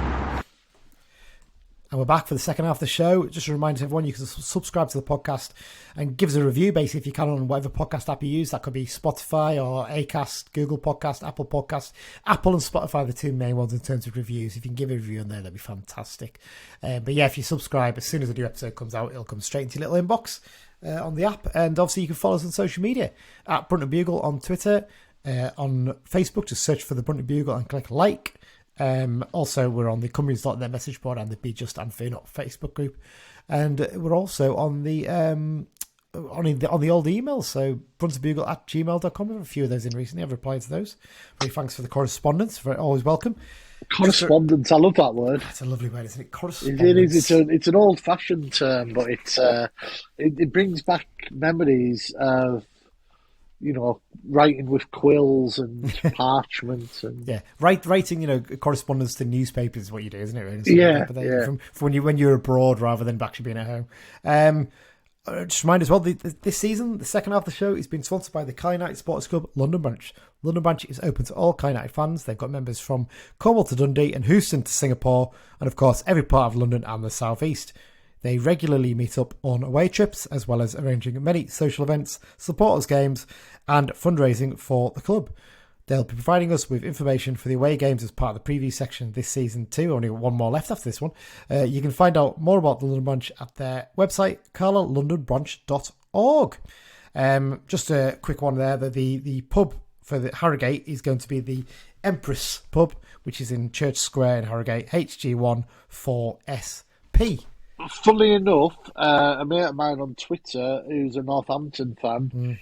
S2: And we're back for the second half of the show. Just a reminder to everyone, you can subscribe to the podcast and give us a review, basically, if you can, on whatever podcast app you use. That could be Spotify or Acast, Google Podcast, Apple Podcast. Apple and Spotify are the two main ones in terms of reviews. If you can give a review on there, that'd be fantastic. But yeah, if you subscribe, as soon as a new episode comes out, it'll come straight into your little inbox on the app. And obviously, you can follow us on social media at Brunton Bugle on Twitter. On Facebook, just search for the Brunton Bugle and click like. Also, we're on the Cumbrians.net message board and the Be Just and Fear Not Facebook group, and we're also on the on the old emails. So bruntonbugle@gmail.com. We have a few of those in recently. I've replied to those. Very thanks for the correspondence. Always welcome.
S3: Correspondence. I love that word.
S2: It's a lovely word, isn't it? Correspondence.
S3: It is. It's an old-fashioned term, but it brings back memories of. Writing with quills and parchment and
S2: writing. Correspondence to newspapers is what you do, isn't it? Really?
S3: Yeah.
S2: From when you're abroad rather than actually being at home. Just remind as well, this season, the second half of the show is being sponsored by the Car United Sports Club London Branch. London Branch is open to all Car United fans. They've got members from Cornwall to Dundee and Houston to Singapore, and of course every part of London and the South East. They regularly meet up on away trips, as well as arranging many social events, supporters games, and fundraising for the club. They'll be providing us with information for the away games as part of the preview section this season too. Only one more left after this one. You can find out more about the London Branch at their website, carlisle.londonbranch.org. Just a quick one there. The pub for the Harrogate is going to be the Empress pub, which is in Church Square in Harrogate, HG1 4SP.
S3: Funnily enough, a mate of mine on Twitter, who's a Northampton fan,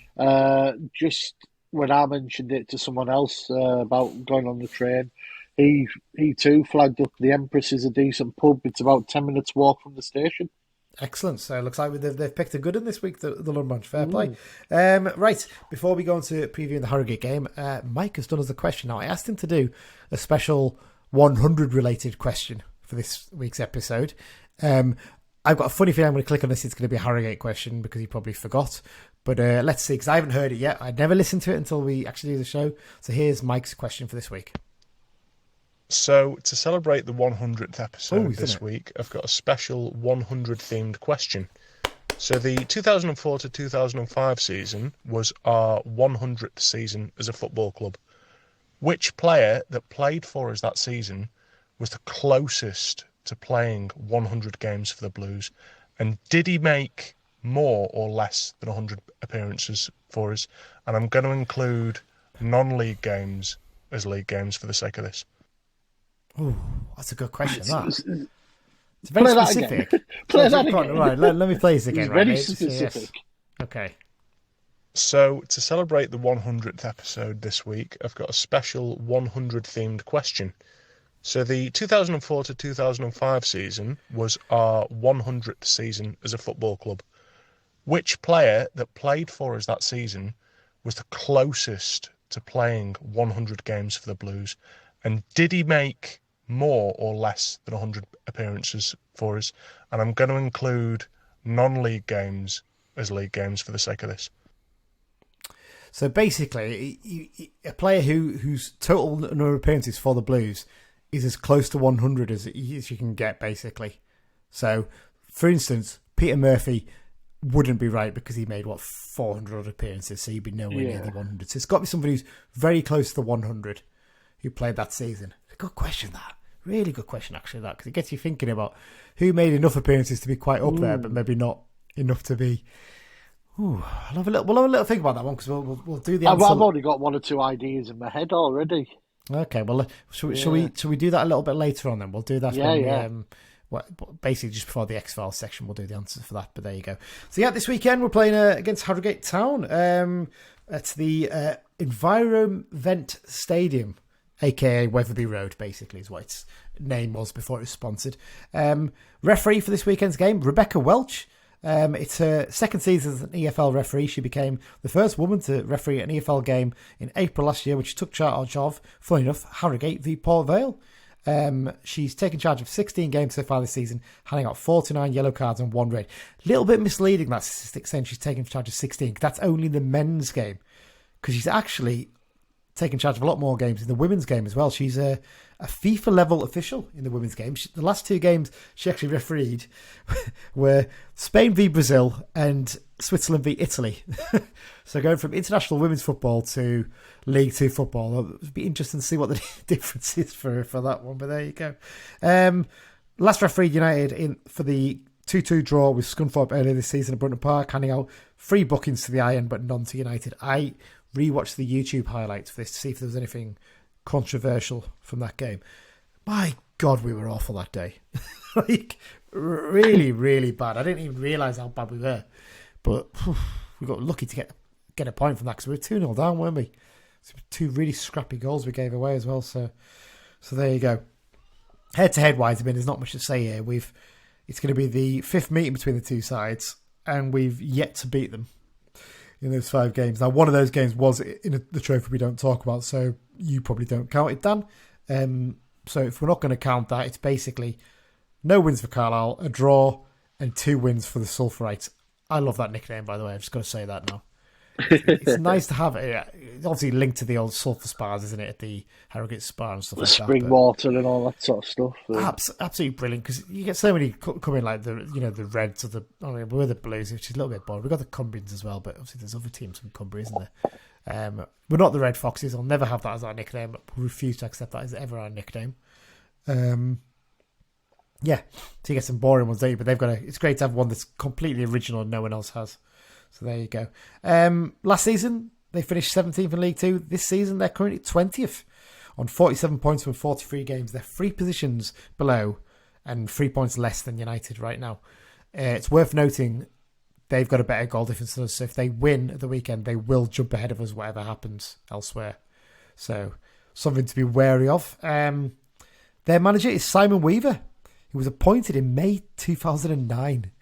S3: just when I mentioned it to someone else about going on the train, he too flagged up the Empress is a decent pub. It's about 10 minutes walk from the station.
S2: Excellent. So it looks like they've picked a good one this week, the London Branch. Fair play. Right, before we go into previewing the Harrogate game, Mike has done us a question. Now, I asked him to do a special 100 related question for this week's episode. I've got a funny feeling I'm going to click on this. It's going to be a Harrogate question because he probably forgot. But let's see, because I haven't heard it yet. I'd never listened to it until we actually do the show. So here's Mike's question for this week.
S5: So to celebrate the 100th episode this week, I've got a special 100 themed question. So the 2004 to 2005 season was our 100th season as a football club. Which player that played for us that season was the closest to playing 100 games for the Blues? And did he make more or less than 100 appearances for us? And I'm going to include non-league games as league games for the sake of this.
S2: Oh, that's a good question. It's very specific.
S3: Play that again.
S2: Right, let me play this again.
S3: It's very specific.
S2: Yes. Okay.
S5: So to celebrate the 100th episode this week, I've got a special 100 themed question. So the 2004 to 2005 season was our 100th season as a football club. Which player that played for us that season was the closest to playing 100 games for the Blues? And did he make more or less than 100 appearances for us? And I'm going to include non-league games as league games for the sake of this.
S2: So basically, a player whose total number of appearances for the Blues is as close to 100 as you can get, basically. So, for instance, Peter Murphy wouldn't be right because he made, 400 odd appearances, so he'd be nowhere near the 100. So it's got to be somebody who's very close to the 100 who played that season. A good question, that. Really good question, actually, that, because it gets you thinking about who made enough appearances to be quite up there, but maybe not enough to be... we'll have a little think about that one, because we'll do the answer.
S3: I've already got one or two ideas in my head already. Okay,
S2: well, should we do that a little bit later on then? We'll do that basically just before the X-Files section. We'll do the answers for that, but there you go. So yeah, this weekend we're playing against Harrogate Town at the Environment Stadium, aka Weatherby Road, basically is what its name was before it was sponsored. Referee for this weekend's game, Rebecca Welch. It's her second season as an EFL referee. She became the first woman to referee an EFL game in April last year, which took charge of, funny enough, Harrogate v Port Vale. She's taken charge of 16 games so far this season, handing out 49 yellow cards and 1 red. Little bit misleading, that statistic, saying she's taken charge of 16. That's only the men's game, because she's actually taken charge of a lot more games in the women's game as well. She's a FIFA level official in the women's game. The last 2 games she actually refereed were Spain v Brazil and Switzerland v Italy. So going from international women's football to League 2 football, it'll be interesting to see what the difference is for that one, but there you go. Last refereed United for the 2-2 draw with Scunthorpe earlier this season at Brunton Park, handing out 3 bookings to the Iron but none to United. I rewatched the YouTube highlights for this to see if there was anything controversial from that game. My God, we were awful that day. Really, really bad. I didn't even realise how bad we were. But we got lucky to get a point from that, because we were 2-0 down, weren't we? So 2 really scrappy goals we gave away as well. So there you go. Head-to-head wise, there's not much to say here. It's going to be the 5th meeting between the 2 sides, and we've yet to beat them in those 5 games. Now, one of those games was in the trophy we don't talk about, so you probably don't count it, Dan. So if we're not going to count that, it's basically no wins for Carlisle, a draw, and 2 wins for the Sulphurites. I love that nickname, by the way. I've just got to say that now. It's nice to have it. It's obviously linked to the old sulphur spas, isn't it? At the Harrogate Spa and stuff like that.
S3: Spring water and all that sort of stuff.
S2: Absolutely brilliant, because you get so many come in, like the Reds or we're the Blues, which is a little bit boring. We've got the Cumbrians as well, but obviously there's other teams from Cumbria, isn't there? We're not the Red Foxes. I'll never have that as our nickname. We refuse to accept that as ever our nickname. Yeah, so you get some boring ones, don't you? But it's great to have one that's completely original and no one else has. So there you go. Last season, they finished 17th in League Two. This season, they're currently 20th on 47 points from 43 games. They're 3 positions below and 3 points less than United right now. It's worth noting they've got a better goal difference than us. So if they win at the weekend, they will jump ahead of us whatever happens elsewhere. So something to be wary of. Their manager is Simon Weaver. He was appointed in May 2009.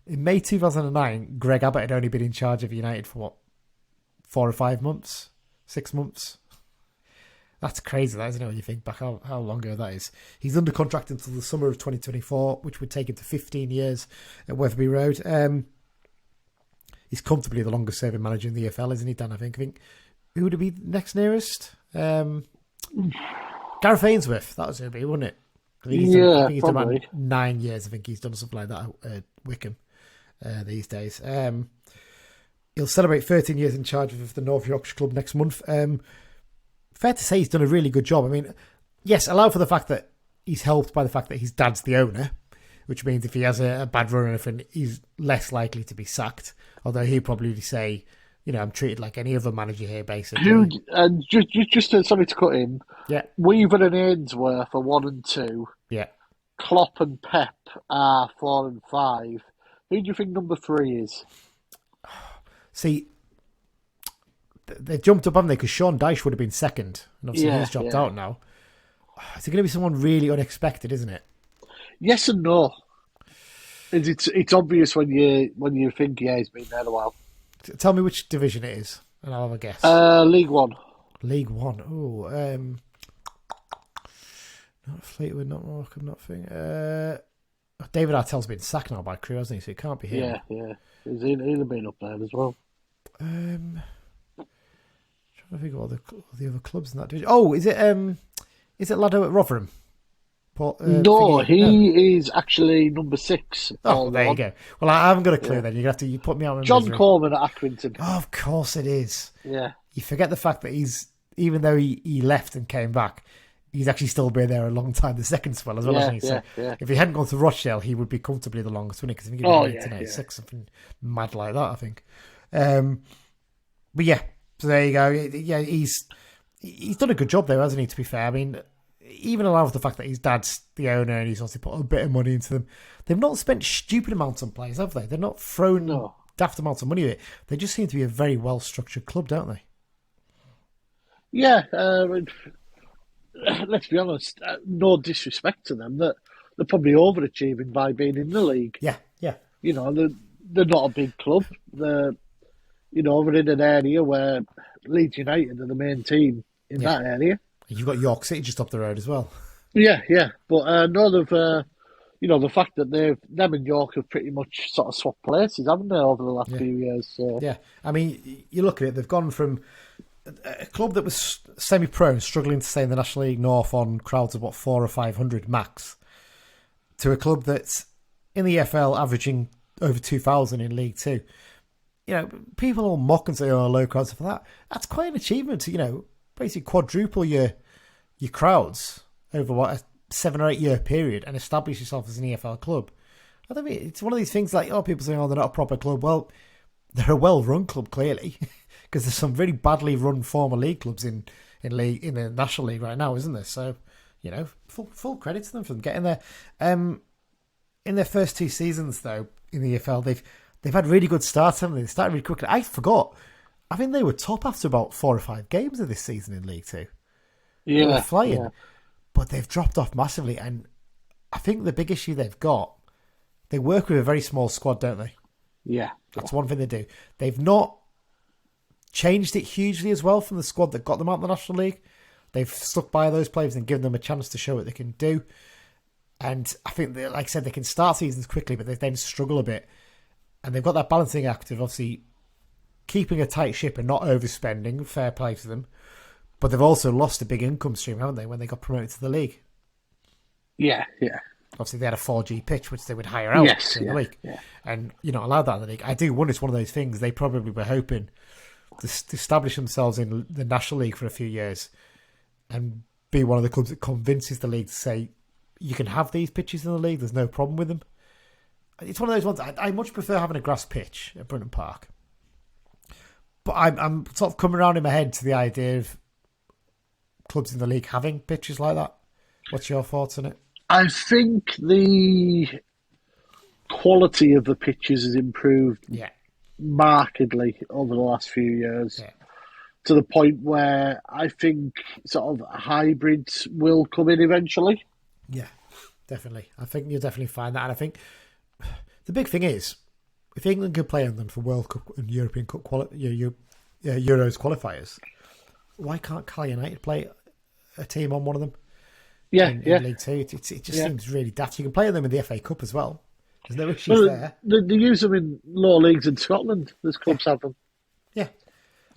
S2: In May 2009, Greg Abbott had only been in charge of United for 4 or 5 months? 6 months? That's crazy, that, isn't it, when you think back how long ago that is. He's under contract until the summer of 2024, which would take him to 15 years at Wetherby Road. He's comfortably the longest serving manager in the EFL, isn't he, Dan? I think who would it be next nearest? Gareth Ainsworth, that was who it be, wouldn't it? I think he's done about 9 years. I think he's done something like that at Wickham these days. He'll celebrate 13 years in charge of the North Yorkshire club next month. Fair to say he's done a really good job. I mean, yes, allow for the fact that he's helped by the fact that his dad's the owner, which means if he has a bad run or anything, he's less likely to be sacked. Although he'd probably say, I'm treated like any other manager here, basically.
S3: And just sorry to cut in.
S2: Yeah.
S3: Weaver and Ainsworth are 1 and 2.
S2: Yeah.
S3: Klopp and Pep are 4 and 5. Who do you think number 3 is?
S2: See, they jumped up, haven't they? Because Sean Dyche would have been second, and obviously he's dropped out now. It's going to be someone really unexpected, isn't it?
S3: Yes and no. It's obvious when you think he's been there a while.
S2: Tell me which division it is, and I'll have a guess.
S3: League One.
S2: League One. Oh, not Fleetwood, not Morecambe, nothing. David Artell's been sacked now by Crewe, hasn't he? So it can't be him.
S3: Yeah. He'll have been up there as well.
S2: Trying to think of all the other clubs in that division. Oh, is it Lado at Rotherham?
S3: No, he is actually number 6.
S2: Oh, there you go. Well, I haven't got a clue then. You put me on.
S3: John Coleman at Accrington.
S2: Oh, of course it is.
S3: Yeah.
S2: You forget the fact that even though he left and came back, he's actually still been there a long time, the second spell as well, hasn't he? So if he hadn't gone to Rochdale, he would be comfortably the longest, wouldn't he? Because I think he'd been 1986, something mad like that, I think. But yeah, so there you go. Yeah, he's done a good job there, hasn't he, to be fair? I mean, even along with the fact that his dad's the owner and he's obviously put a bit of money into them, they've not spent stupid amounts on players, have they? They're not thrown daft amounts of money at it. They just seem to be a very well-structured club, don't they?
S3: Yeah, let's be honest, no disrespect to them, that they're probably overachieving by being in the league.
S2: Yeah.
S3: They're not a big club. They're in an area where Leeds United are the main team in that area.
S2: You've got York City just up the road as well.
S3: Yeah. But none of the fact that them and York have pretty much sort of swapped places, haven't they, over the last few years? So.
S2: Yeah, I mean, you look at it, they've gone from a club that was semi-pro, struggling to stay in the National League North on crowds of 400 or 500 max, to a club that's in the EFL averaging over 2,000 in League Two. People all mock and say, low crowds for that. That's quite an achievement to, basically quadruple your crowds over a 7 or 8 year period and establish yourself as an EFL club. I don't mean, it's one of these things like, people saying, they're not a proper club. Well, they're a well-run club, clearly, because there's some very badly run former league clubs in the National League right now, isn't there? So, full credit to them for getting there. In their first 2 seasons, though, in the EFL, they've had really good starts, haven't they? They started really quickly. I forgot. I think they were top after about 4 or 5 games of this season in League Two.
S3: Yeah,
S2: they were flying, but they've dropped off massively. And I think the big issue they've got, they work with a very small squad, don't they?
S3: Yeah,
S2: that's one thing they do. They've not changed it hugely as well from the squad that got them out of the National League. They've stuck by those players and given them a chance to show what they can do. And I think, like I said, they can start seasons quickly, but they then struggle a bit. And they've got that balancing act of obviously keeping a tight ship and not overspending, fair play to them. But they've also lost a big income stream, haven't they, when they got promoted to the league?
S3: Yeah.
S2: Obviously, they had a 4G pitch, which they would hire out during the week.
S3: Yeah.
S2: And you're not allowed that in the league. I do wonder, it's one of those things they probably were hoping to establish themselves in the National League for a few years and be one of the clubs that convinces the league to say, you can have these pitches in the league, there's no problem with them. It's one of those ones, I much prefer having a grass pitch at Brunton Park. But I'm sort of coming around in my head to the idea of clubs in the league having pitches like that. What's your thoughts on it?
S3: I think the quality of the pitches has improved markedly over the last few years, to the point where I think sort of hybrids will come in eventually. Yeah,
S2: definitely. I think you'll definitely find that. And I think the big thing is, if England can play on them for World Cup and European Cup Euros qualifiers, why can't Cal United play a team on one of them? In League Two, it just seems really daft. You can play them in the FA Cup as well. There's no issues there.
S3: They use them in lower leagues in Scotland. There's clubs have them.
S2: Yeah,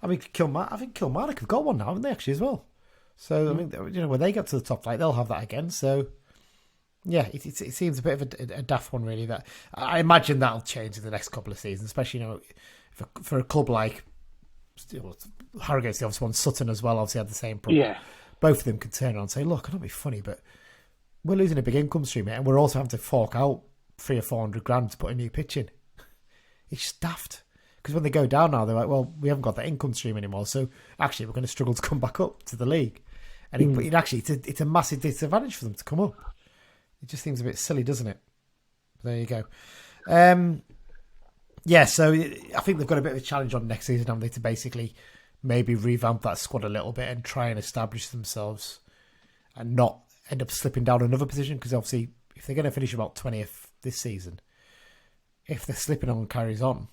S2: I mean, I think Kilmarnock have got one now, haven't they? Actually, as well. So I mean, when they get to the top flight, they'll have that again. So yeah, it seems a bit of a daft one, really. That I imagine that'll change in the next couple of seasons, especially for a club like Harrogate's the obvious one. Sutton as well obviously had the same problem.
S3: Yeah.
S2: Both of them could turn around and say, look, I don't be funny, but we're losing a big income stream here, and we're also having to fork out $300 or $400 to put a new pitch in. It's just daft. Because when they go down now, they're like, well, we haven't got that income stream anymore, so actually we're going to struggle to come back up to the league. And it's a massive disadvantage for them to come up. It just seems a bit silly, doesn't it? There you go. So I think they've got a bit of a challenge on next season, haven't they, to basically maybe revamp that squad a little bit and try and establish themselves and not end up slipping down another position. Because obviously, if they're going to finish about 20th this season, if they're slipping on and carries on,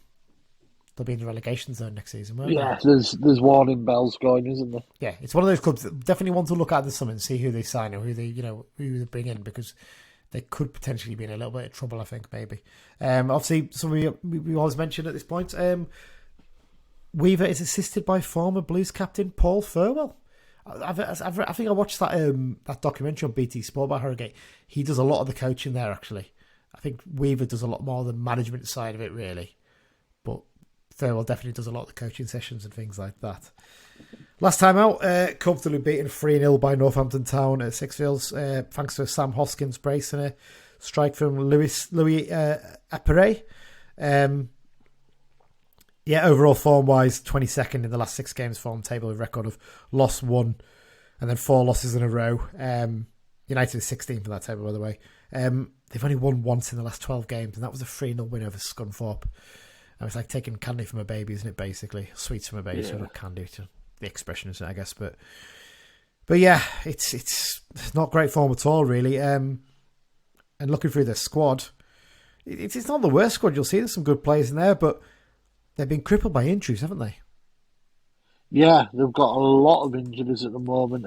S2: they'll be in the relegation zone next season, won't they?
S3: There's warning bells going, isn't there?
S2: Yeah, it's one of those clubs that definitely want to look at the summer and see who they sign or who they bring in, because they could potentially be in a little bit of trouble, I think, maybe. Obviously, we always mention at this point, Weaver is assisted by former Blues captain Paul Furwell. I think I watched that documentary on BT Sport about Harrogate. He does a lot of the coaching there, actually. I think Weaver does a lot more of the management side of it, really. But Furwell definitely does a lot of the coaching sessions and things like that. Last time out, comfortably beaten 3-0 by Northampton Town at Sixfields, thanks to a Sam Hoskins brace and a strike from Louis Apere. Overall form-wise, 22nd in the last 6 games form table, with a record of lost 1 and then 4 losses in a row. United is 16th in that table, by the way. They've only won once in the last 12 games, and that was a 3-0 win over Scunthorpe. And it's like taking candy from a baby, isn't it, basically? Sweets from a baby, so not candy, the expression is, I guess. But yeah, it's not great form at all, really. And looking through the squad, it's not the worst squad. You'll see there's some good players in there, but they've been crippled by injuries, haven't they?
S3: Yeah, they've got a lot of injuries at the moment.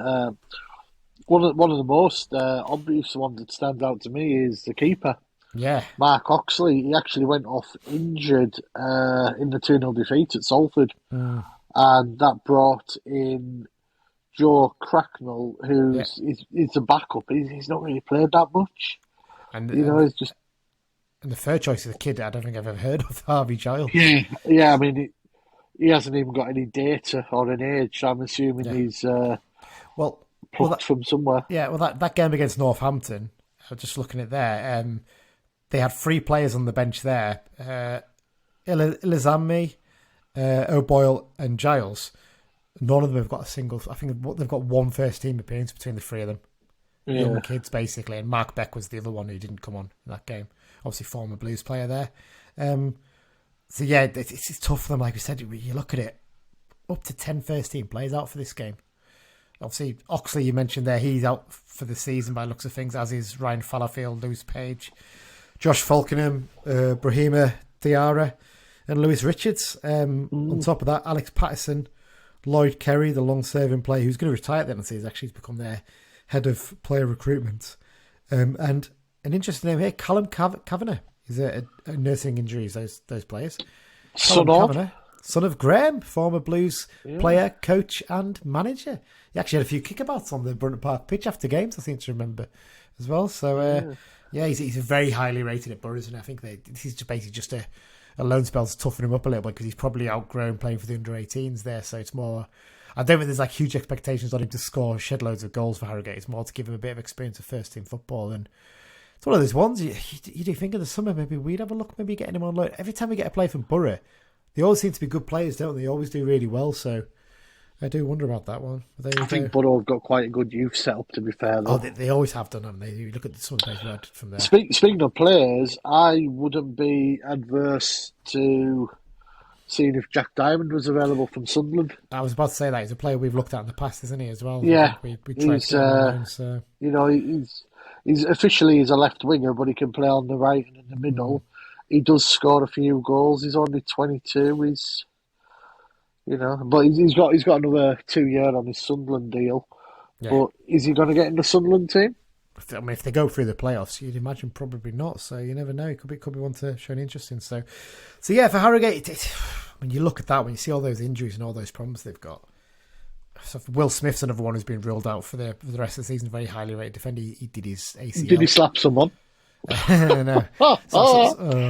S3: One of the most obvious ones that stands out to me is the keeper.
S2: Yeah.
S3: Mark Oxley. He actually went off injured in the 2-0 defeat at Salford. And that brought in Joe Cracknell, who's is a backup. He's not really played that much.
S2: And
S3: it's just...
S2: And the third choice of the kid, I don't think I've ever heard of, Harvey Giles.
S3: Yeah. I mean, he hasn't even got any data or an age. So I'm assuming he's plucked from somewhere. Yeah, well, that game against Northampton, just looking at there, they had 3 players on the bench there: Ilizami, O'Boyle, and Giles. None of them have got a single. I think they've got one first team appearance between the 3 of them. Young kids, basically, and Mark Beck was the other one who didn't come on in that game. Obviously, former Blues player there. So yeah, it's tough for them. Like we said, you look at it, up to 10 first team players out for this game. Obviously, Oxley, you mentioned there, he's out for the season by looks of things, as is Ryan Fallowfield, Lewis Page, Josh Falkenham, Brahima Diarra, and Lewis Richards. On top of that, Alex Patterson, Lloyd Kerry, the long-serving player who's going to retire at the end of the season, actually, he's become their head of player recruitment. And an interesting name here, Callum Kavanagh.
S2: He's nursing injuries, those players.
S3: Son
S2: of Graham, former Blues player, coach and manager. He actually had a few kickabouts on the Brunton Park pitch after games, I seem to remember, as well. So, he's very highly rated at Borough, and I think this is basically just a loan spell to toughen him up a little bit because he's probably outgrown playing for the under-18s there. So it's more... I don't think there's like huge expectations on him to score shed loads of goals for Harrogate. It's more to give him a bit of experience of first-team football. And it's one of those ones, you do think in the summer maybe we'd have a look, maybe getting him on loan. Every time we get a play from Borough, they always seem to be good players, don't they? They always do really well, so I do wonder about that one.
S3: I think Borough have got quite a good youth setup, to be fair, though.
S2: Oh, they always have done, haven't they? You look at some of the players we had from there.
S3: Speaking of players, I wouldn't be adverse to seeing if Jack Diamond was available from Sunderland.
S2: I was about to say that. He's a player we've looked at in the past, isn't he, as well?
S3: Yeah.
S2: We tried to him so.
S3: You know, he's officially a left winger, but he can play on the right and in the middle. He does score a few goals. He's only 22. But he's got another 2 year on his Sunderland deal. Yeah. But is he going to get in the Sunderland team?
S2: I mean, if they go through the playoffs, you'd imagine probably not. So you never know. It could be one to show an interest in. So yeah, for Harrogate, when you look at that, when you see all those injuries and all those problems they've got. So Will Smith's another one who's been ruled out for the rest of the season. Very highly rated defender. He did his ACL.
S3: Did he slap someone?
S2: No.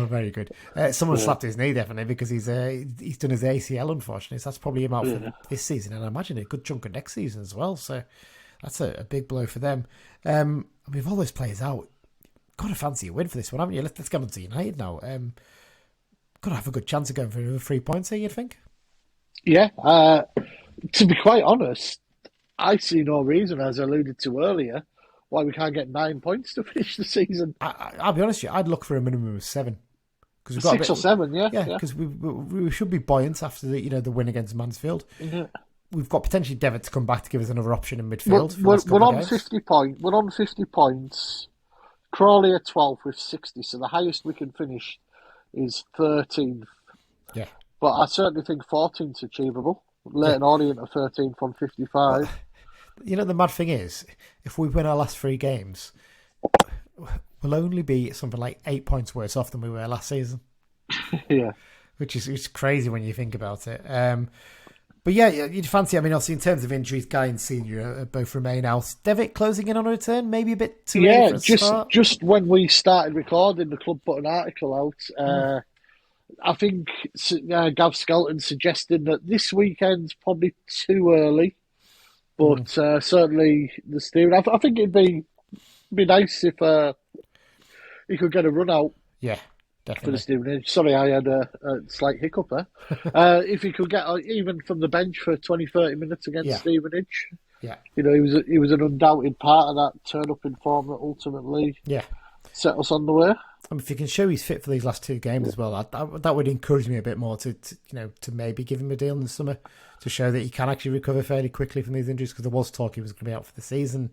S2: Very good. Someone slapped his knee definitely because he's done his ACL unfortunately. So that's probably him out for this season, and I imagine a good chunk of next season as well. So that's a big blow for them. With all those players out, got to fancy a win for this one, haven't you? Let's get on to United now. Got to have a good chance of going for another 3 points here, you'd think? Yeah.
S3: To be quite honest, I see no reason, as I alluded to earlier, why we can't get 9 points to finish the season.
S2: I'll be honest with you, I'd look for a minimum of 7.
S3: We've got 6 or 7, yeah.
S2: Yeah, because we should be buoyant after the win against Mansfield.
S3: Yeah.
S2: We've got potentially Devitt to come back to give us another option in midfield.
S3: We're on 50 points. We're on 50 points. Crawley are 12th with 60, so the highest we can finish is 13th.
S2: Yeah.
S3: But I certainly think 14th's achievable. Leighton Orient are 13th from 55.
S2: The mad thing is, if we win our last 3 games, we'll only be something like 8 points worse off than we were last season.
S3: Yeah.
S2: Which is crazy when you think about it. But yeah, you'd fancy, obviously in terms of injuries, Guy and Senior both remain out. Devitt closing in on a return, maybe a bit too early for a start.
S3: Just when we started recording, the club put an article out. I think Gav Skelton suggesting that this weekend's probably too early, but certainly the steering. I think it'd be nice if he could get a run out.
S2: Yeah. Definitely.
S3: For the Stevenage. Sorry, I had a slight hiccup there. If he could get even from the bench for 20-30 minutes against Stevenage, he was an undoubted part of that turn up in form that ultimately set us on the way.
S2: If he can show he's fit for these last 2 games as well, that would encourage me a bit more to maybe give him a deal in the summer to show that he can actually recover fairly quickly from these injuries, because there was talk he was going to be out for the season.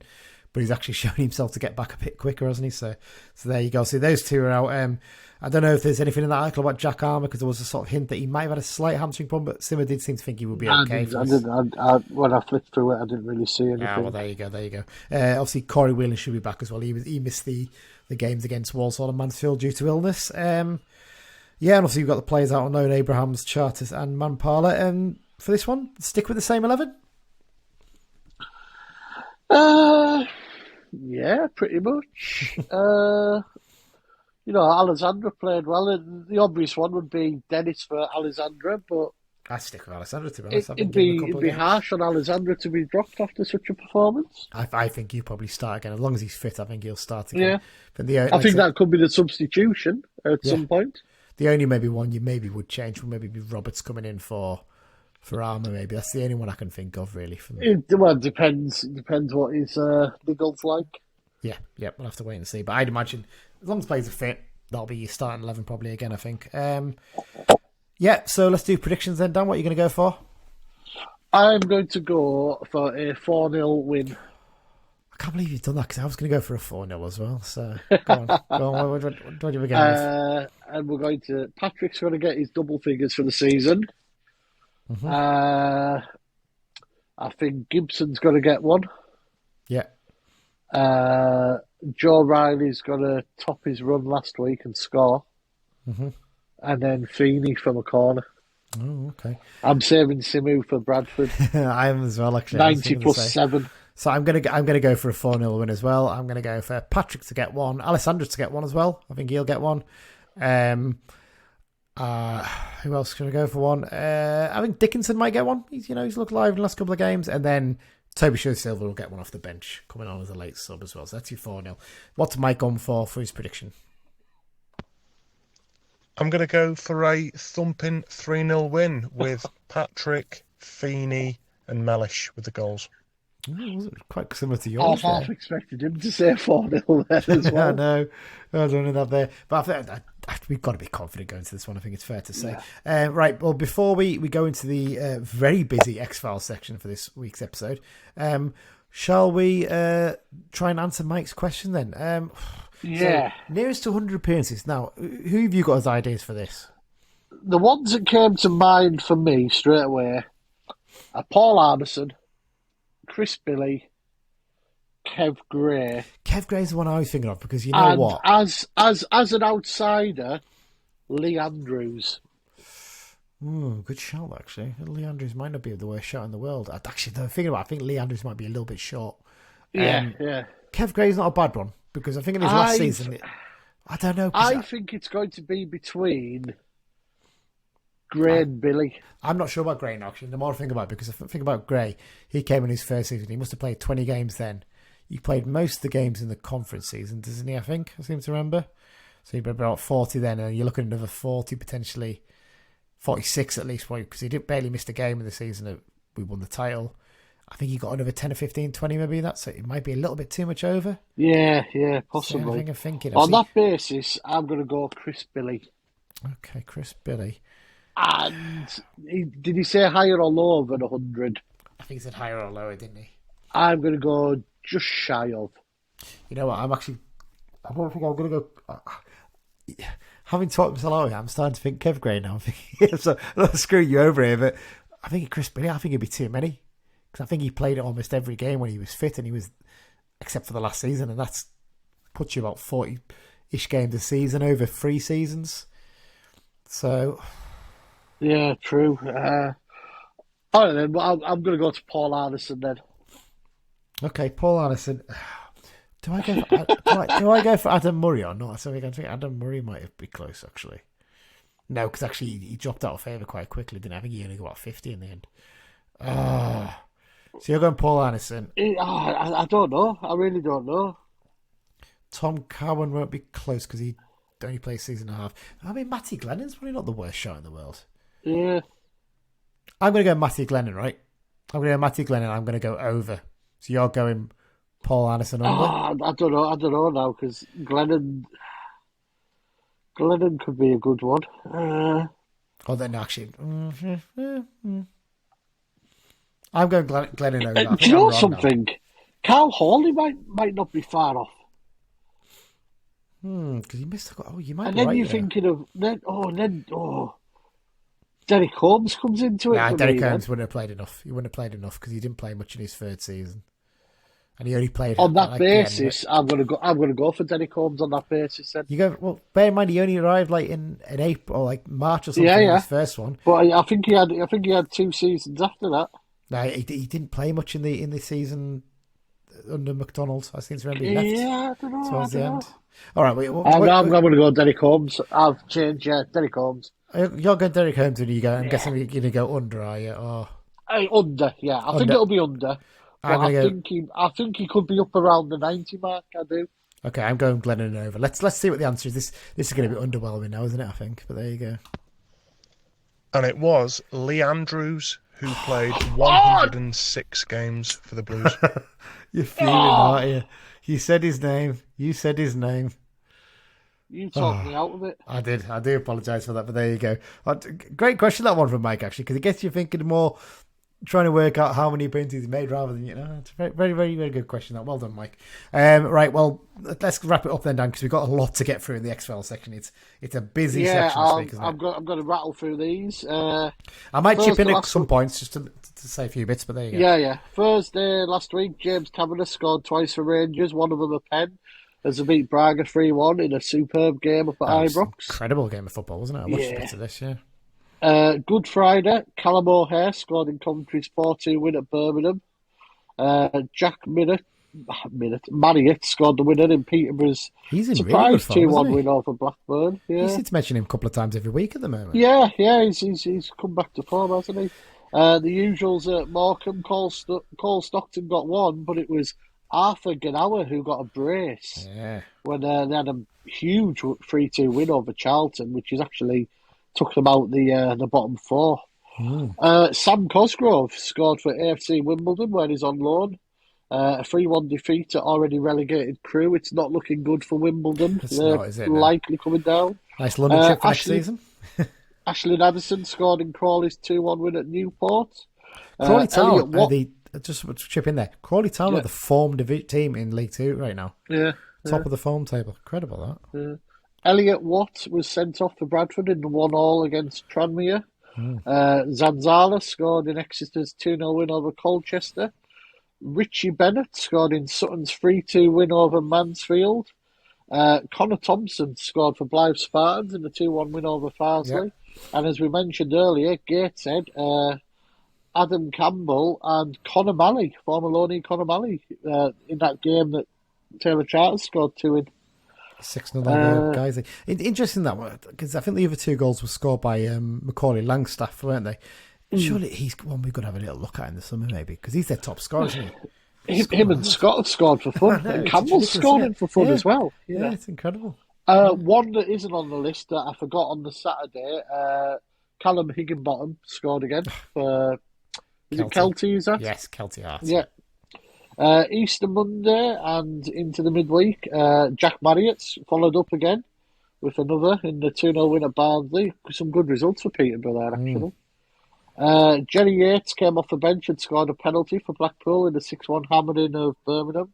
S2: But he's actually shown himself to get back a bit quicker, hasn't he? So there you go. So those 2 are out. I don't know if there's anything in that article about Jack Armour, because there was a sort of hint that he might have had a slight hamstring problem, but Simmer did seem to think he would be okay.
S3: When I flicked through it, I didn't really see anything.
S2: Well, there you go. Obviously, Corey Whelan should be back as well. He missed the games against Walsall and Mansfield due to illness. And obviously you've got the players out on loan, Abrahams, Charters and Manpala. For this one, stick with the same 11?
S3: Yeah, pretty much. Alessandra played well. The obvious one would be Dennis for Alessandra, but
S2: I'd stick with Alessandra, to be honest.
S3: It'd be harsh on Alessandra to be dropped after such a performance.
S2: I think he'll probably start again. As long as he's fit, I think he'll start again.
S3: Yeah. I think that could be the substitution at some point. The
S2: only maybe one you maybe would change would maybe be Roberts coming in for Armour, maybe. That's the only one I can think of, really.
S3: It depends what his niggle's like.
S2: Yeah, we'll have to wait and see. But I'd imagine, as long as players are fit, that'll be your starting 11 probably again, I think. So let's do predictions then, Dan. What are you going to go for?
S3: I'm going to go for a 4-0 win.
S2: I can't believe you've done that, because I was going to go for a 4-0 as well. So go on. What do you begin with?
S3: And we're going to... Patrick's going to get his double figures for the season. Mm-hmm. I think Gibson's going to get one.
S2: Yeah.
S3: Joe Riley's going to top his run last week and score. and then Feeney from a corner.
S2: Oh, okay.
S3: I'm saving Simu for Bradford.
S2: I am as well, actually.
S3: 90 plus 7.
S2: So I'm gonna go for a 4-0 win as well. I'm gonna go for Patrick to get one, Alessandro to get one as well. I think he'll get one. Who else can I go for one? I think Dickinson might get one. He's looked live in the last couple of games, and then Toby Silva will get one off the bench, coming on as a late sub as well. So that's your 4-0. What's Mike gone for his prediction?
S5: I'm going to go for a thumping 3-0 win with Patrick, Feeney and Mellish with the goals.
S2: Quite similar to yours.
S3: I half expected him to say 4-0 there as well.
S2: I know. I was running that there. But we've got to be confident going to this one, I think it's fair to say. Yeah. Right, well, before we go into the very busy X-Files section for this week's episode, shall we try and answer Mike's question then?
S3: Yeah.
S2: So, nearest to 100 appearances. Now, who have you got as ideas for this?
S3: The ones that came to mind for me straight away are Paul Anderson, Chris Billy, Kev Gray.
S2: Kev Gray's the one I was thinking of because you know what?
S3: As an outsider, Lee Andrews.
S2: Good shout, actually. Lee Andrews might not be the worst shot in the world. Actually, I think Lee Andrews might be a little bit short.
S3: Yeah.
S2: Kev Gray's not a bad one because I think in his last season, I don't know.
S3: I think it's going to be between Gray and Billy.
S2: I'm not sure about Gray now, actually. The more I think about it, because if I think about Gray, he came in his first season. He must have played 20 games then. He played most of the games in the conference season, doesn't he, I think? I seem to remember. So he played about 40 then, and you're looking at another 40, potentially 46 at least, because he barely missed a game in the season that we won the title. I think he got another 10 or 15, 20 maybe so it might be a little bit too much over.
S3: Yeah, possibly.
S2: So I'm thinking.
S3: On that basis, I'm going to go Chris Billy.
S2: Okay, Chris Billy.
S3: And did he say higher or lower than 100?
S2: I think he said higher or lower, didn't he?
S3: I'm going to go just shy of.
S2: You know what? I don't think I'm going to go. Having talked to Salari, I'm starting to think Kev Gray now. I'm thinking, so I'm not screwing you over here, but I think Chris Billy, I think it'd be too many. Because I think he played almost every game when he was fit, and he was, except for the last season, and that's puts you about 40-ish games a season over 3 seasons. So.
S3: Yeah, true. All right, then. Well, I'm going to go to Paul Anderson then.
S2: Okay, Paul Anderson. Do I go for Adam Murray or not? So I think Adam Murray might be close, actually. No, because actually he dropped out of favour quite quickly, didn't he? I think he only got 50 in the end. So you're going Paul Anderson.
S3: I don't know. I really don't know.
S2: Tom Cowan won't be close because he only plays a season and a half. I mean, Matty Glennon's probably not the worst shot in the world.
S3: Yeah.
S2: I'm going to go Matty Glennon, right? I'm going to go Matty Glennon. I'm going to go over. So you're going Paul Anderson under?
S3: I don't know now because Glennon could be a good one.
S2: Then actually, I'm going Glennon over.
S3: Do you know something? Carl Hawley might not be far off.
S2: Because he missed. You might.
S3: And
S2: be
S3: then
S2: right
S3: you're
S2: there.
S3: thinking of Derek Holmes comes into it.
S2: Nah, Derek Holmes wouldn't have played enough. He wouldn't have played enough because he didn't play much in his third season, and he only played
S3: on that basis. I'm gonna go for Derek Holmes on that basis. Then
S2: you go. Well, bear in mind he only arrived like in April or like March or something. In his first one.
S3: But I think he had 2 seasons after that.
S2: No, he didn't play much in the season under McDonald. I seem to remember he left.
S3: Yeah, I don't know.
S2: Towards the end. All right,
S3: I'm going to go Derek Holmes. I've changed. Yeah, Derek Holmes.
S2: You're going Derek Holmes, and you go. I'm guessing you're going to go under, are you? Or
S3: under? Yeah, I think it'll be under. But I think he could be up around the 90 mark. I do.
S2: Okay, I'm going Glennon over. Let's see what the answer is. This is going to be underwhelming now, isn't it? I think, but there you go.
S5: And it was Lee Andrews who played 106 games for the Blues.
S2: You're fuming, aren't you? You said his name. You said his name.
S3: You talked me out of it.
S2: I did. I do apologise for that, but there you go. Great question, that one from Mike, actually, because it gets you thinking more, trying to work out how many appearances he's made rather than, it's a very, very, very, very good question. That. Well done, Mike. Right, well, let's wrap it up then, Dan, because we've got a lot to get through in the X-Files section. It's a busy section this week, isn't it?
S3: I'm going to rattle through these.
S2: I might chip in at some points just to say a few bits, but there you go.
S3: Yeah. Thursday last week, James Cavanagh scored twice for Rangers, one of them a pen. as they beat Braga 3-1 in a superb game up at Ibrox.
S2: Incredible game of football, wasn't it? I watched bits of this,
S3: Good Friday, Callum O'Hare scored in Coventry's 4-2 win at Birmingham. Jack Marriott scored the winner in Peterborough's surprise 2-1 win over Blackburn. Yeah.
S2: You seem to mention him a couple of times every week at the moment.
S3: Yeah, he's come back to form, hasn't he? The usuals at Morecambe, Cole Stockton got one, but it was Arthur Ganawa who got a brace when they had a huge 3-2 win over Charlton, which is actually took them out the bottom four. Sam Cosgrove scored for AFC Wimbledon where he's on loan. A 3-1 defeat at already relegated Crewe. It's not looking good for Wimbledon. They're likely coming down.
S2: Nice London trip for next season.
S3: Ashley Addison scored in Crawley's 2-1 win at Newport.
S2: Crawley Town, just to chip in there, Crawley Town are the form team in League Two right now. Top of the form table. Incredible, that.
S3: Elliot Watt was sent off for Bradford in the 1-1 against Tranmere. Zanzala scored in Exeter's 2-0 win over Colchester. Richie Bennett scored in Sutton's 3-2 win over Mansfield. Connor Thompson scored for Blythe Spartans in the 2-1 win over Farsley. And as we mentioned earlier, Gateshead, Adam Campbell and Conor Malley, former Loney Conor Malley, in that game that Taylor Charters scored 2 in.
S2: 6-0 guys. Interesting that one, because I think the other 2 goals were scored by Macaulay Langstaff, weren't they? Surely he's one we've got to have a little look at in the summer, maybe, because he's their top scorer, isn't he?
S3: Him and Scott have scored for fun. And Campbell's scored for fun as well.
S2: Yeah, it's incredible.
S3: One that isn't on the list that I forgot on the Saturday, Callum Higginbottom scored again for Kelty, is that?
S2: Yes, Kelty Hearts.
S3: Yeah. Easter Monday and into the midweek, Jack Marriott followed up again with another in the 2-0 win at Barnsley. Some good results for Peterborough there, actually. Jerry Yates came off the bench and scored a penalty for Blackpool in the 6-1 hammering of Birmingham.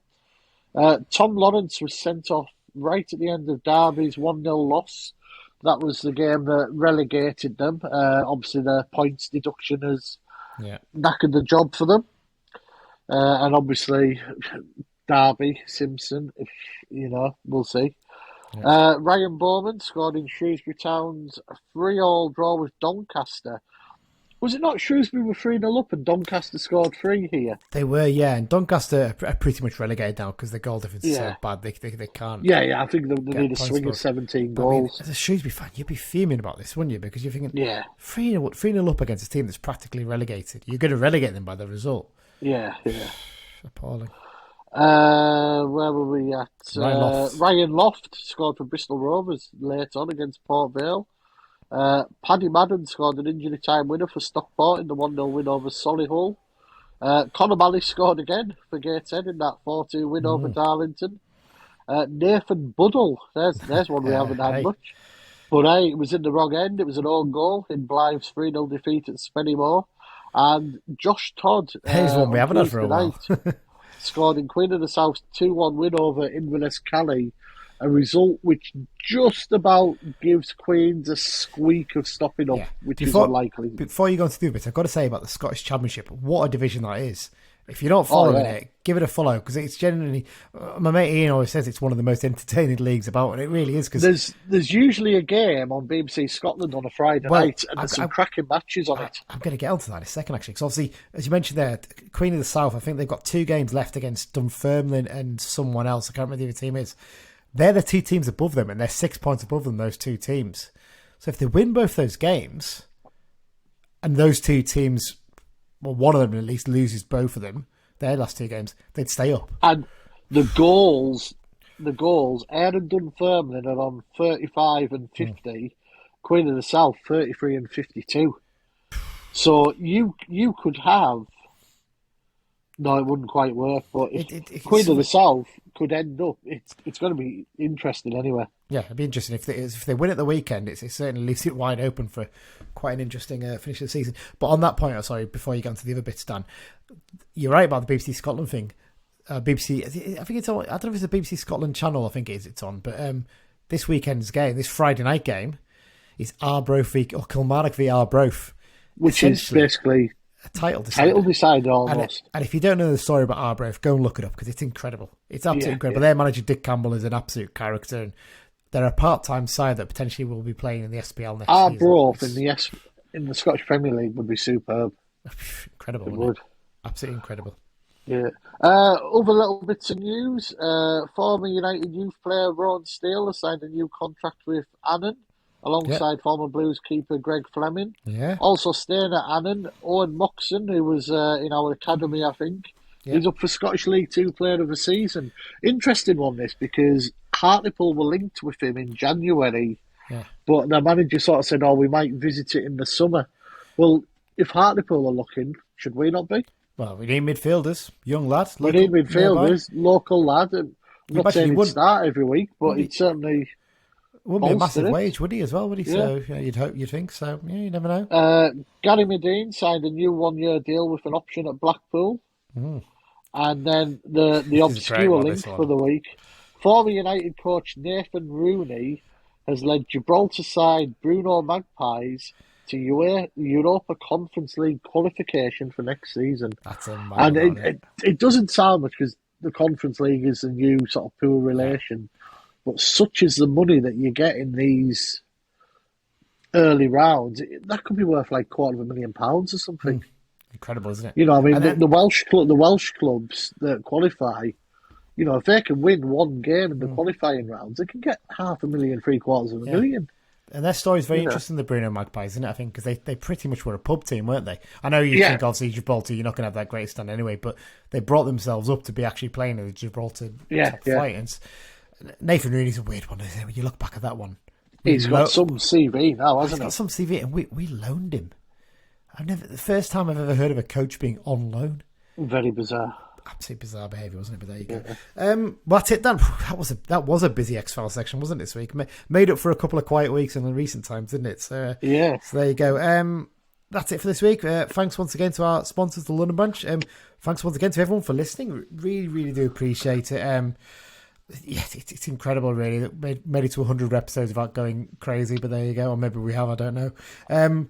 S3: Tom Lawrence was sent off right at the end of Derby's 1-0 loss. That was the game that relegated them. Obviously, the points deduction has knackered the job for them. And obviously, Derby, Simpson, we'll see. Ryan Bowman scored in Shrewsbury Town's 3-3 draw with Doncaster. Was it not Shrewsbury were 3-0 up and Doncaster scored 3 here?
S2: They were, and Doncaster are pretty much relegated now because the goal difference is so bad they can't.
S3: Yeah, I think they need a swing of 17 goals.
S2: As a Shrewsbury fan, you'd be fuming about this, wouldn't you? Because you're thinking, 3-0 up against a team that's practically relegated. You're going to relegate them by the result.
S3: Yeah.
S2: Appalling.
S3: Where were we at? Ryan Loft scored for Bristol Rovers late on against Port Vale. Paddy Madden scored an injury time winner for Stockport in the 1-0 win over Solihull. Conor Malley scored again for Gateshead in that 4-2 win over Darlington. Nathan Buddle, there's one we haven't had much. But it was in the wrong end. It was an own goal in Blythe's 3-0 defeat at Spennymoor. And Josh Todd,
S2: here's one we haven't had for a while.
S3: scored in Queen of the South's 2-1 win over Inverness Calais. A result which just about gives Queens a squeak of stopping up, which is unlikely.
S2: Before you go into the bit, I've got to say about the Scottish Championship, what a division that is. If you're not following it, give it a follow, because it's generally, my mate Ian always says it's one of the most entertaining leagues about, and it really is. Cause
S3: there's usually a game on BBC Scotland on a Friday night, and there's some cracking matches on it.
S2: I'm going to get onto that in a second, actually, because obviously, as you mentioned there, Queen of the South, I think they've got 2 games left against Dunfermline and someone else. I can't remember who the team is. They're the 2 teams above them, and they're 6 points above them, those 2 teams. So if they win both those games, and those 2 teams, well, one of them at least loses both of them, their last 2 games, they'd stay up.
S3: And the goals, Ayr and Dunfermline are on 35 and 50, Queen of the South 33 and 52. So you could have... No, it wouldn't quite work, but if Queen of the South could end up, it's going to be interesting anyway.
S2: Yeah, it'd be interesting. If they win at the weekend, it certainly leaves it wide open for quite an interesting finish of the season. But on that point, before you go on to the other bits, Dan, you're right about the BBC Scotland thing. BBC, I think it's on, I don't know if it's the BBC Scotland channel, I think it's on, but this weekend's game, this Friday night game, is Arbroath or Kilmarnock v Arbroath.
S3: Which is basically
S2: title decider.
S3: Title decider almost.
S2: And if you don't know the story about Arbroath, go and look it up because it's incredible. It's absolutely incredible. Their manager, Dick Campbell, is an absolute character, and they're a part-time side that potentially will be playing in the SPL next season.
S3: Arbroath in the Scottish Premier League would be superb.
S2: Incredible, wouldn't it? Absolutely incredible.
S3: Yeah. Other little bits of news. Former United youth player Ron Steele has signed a new contract with Annan, alongside former Blues keeper Greg Fleming.
S2: Yeah.
S3: Also staying at Annan, Owen Moxon, who was in our academy, I think. Yeah. He's up for Scottish League 2 Player of the Season. Interesting one, this, because Hartlepool were linked with him in January, but the manager sort of said, we might visit it in the summer. Well, if Hartlepool are looking, should we not be?
S2: Well, we need midfielders, young lad.
S3: We need midfielders, local lad. I'm not saying he'd start every week, but he'd certainly...
S2: Wouldn't be a massive wage, would he, as well, would he? Yeah. So you'd think so. Yeah, you never know.
S3: Gary Medine signed a new 1-year deal with an option at Blackpool. And then the obscure link for the week. Former United coach Nathan Rooney has led Gibraltar side Bruno Magpies to Europa Conference League qualification for next season.
S2: That's a
S3: and it doesn't sound much because the Conference League is a new sort of poor relation. But such is the money that you get in these early rounds, that could be worth like £250,000 or something.
S2: Incredible, isn't it?
S3: You know, I mean, the Welsh clubs that qualify, you know, if they can win one game in the qualifying rounds, they can get $500,000, $750,000.
S2: And their story is very interesting, the Bruno Magpies, isn't it? I think because they pretty much were a pub team, weren't they? I know you think obviously Gibraltar, you're not going to have that great stand anyway, but they brought themselves up to be actually playing in the Gibraltar top flight. And Nathan Rooney's a weird one, isn't it? When you look back at that one,
S3: he's got some CV now, hasn't he?
S2: He's got some CV, and we loaned him. The first time I've ever heard of a coach being on loan.
S3: Very bizarre.
S2: Absolutely bizarre behaviour, wasn't it? But there you go. Well, that's it, Dan. That was a busy X-Files section, wasn't it, this week? Made up for a couple of quiet weeks in the recent times, didn't it? So, so there you go. That's it for this week. Thanks once again to our sponsors, the London Branch. Thanks once again to everyone for listening. Really, really do appreciate it. It's incredible, really. Made it to 100 episodes without going crazy, but there you go. Or maybe we have, I don't know.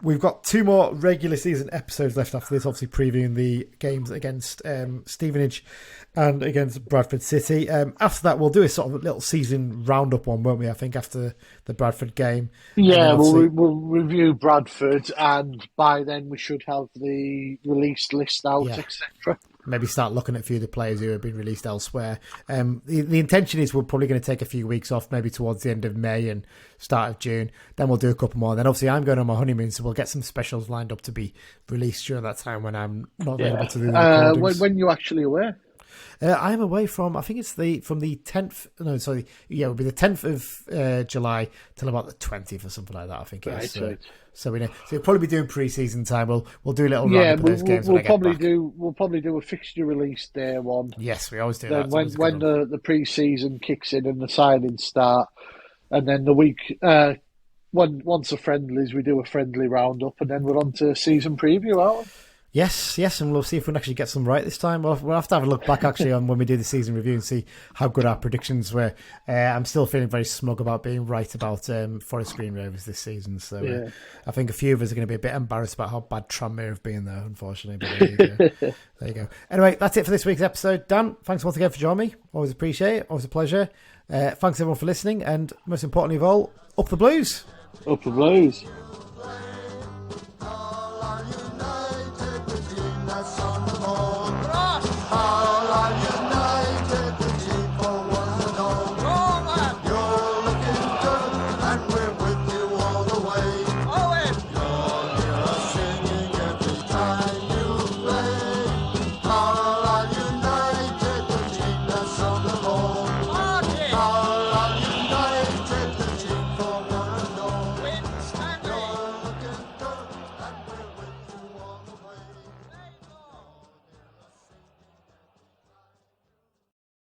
S2: We've got 2 more regular season episodes left after this, obviously previewing the games against Stevenage and against Bradford City. After that, we'll do a sort of little season roundup one, won't we, I think, after the Bradford game.
S3: Yeah, we'll review Bradford, and by then we should have the released list out, etc.
S2: Maybe start looking at a few of the players who have been released elsewhere. The intention is we're probably going to take a few weeks off, maybe towards the end of May and start of June. Then we'll do a couple more. Then obviously I'm going on my honeymoon, so we'll get some specials lined up to be released during that time when I'm not available to do the recordings.
S3: When you actually away?
S2: I am away from, I think it's from the 10th, no, sorry, it'll be the 10th of July till about the 20th or something like that, I think it is. So we know. So we'll probably be doing pre-season time. We'll do a little roundup of those games when I get back.
S3: We'll probably do a fixture release day one.
S2: Yes, we always do
S3: then
S2: that.
S3: When the pre-season kicks in and the signings start, and then the week, once the friendlies, we do a friendly roundup, and then we're on to season preview, aren't we?
S2: Yes, and we'll see if we can actually get some right this time. We'll have to have a look back actually on when we do the season review and see how good our predictions were. I'm still feeling very smug about being right about Forest Green Rovers this season. So I think a few of us are going to be a bit embarrassed about how bad Tranmere have been there, unfortunately. But there you go. There you go. Anyway, that's it for this week's episode. Dan, thanks once again for joining me. Always appreciate it. Always a pleasure. Thanks everyone for listening. And most importantly of all, up the Blues.
S3: Up the Blues.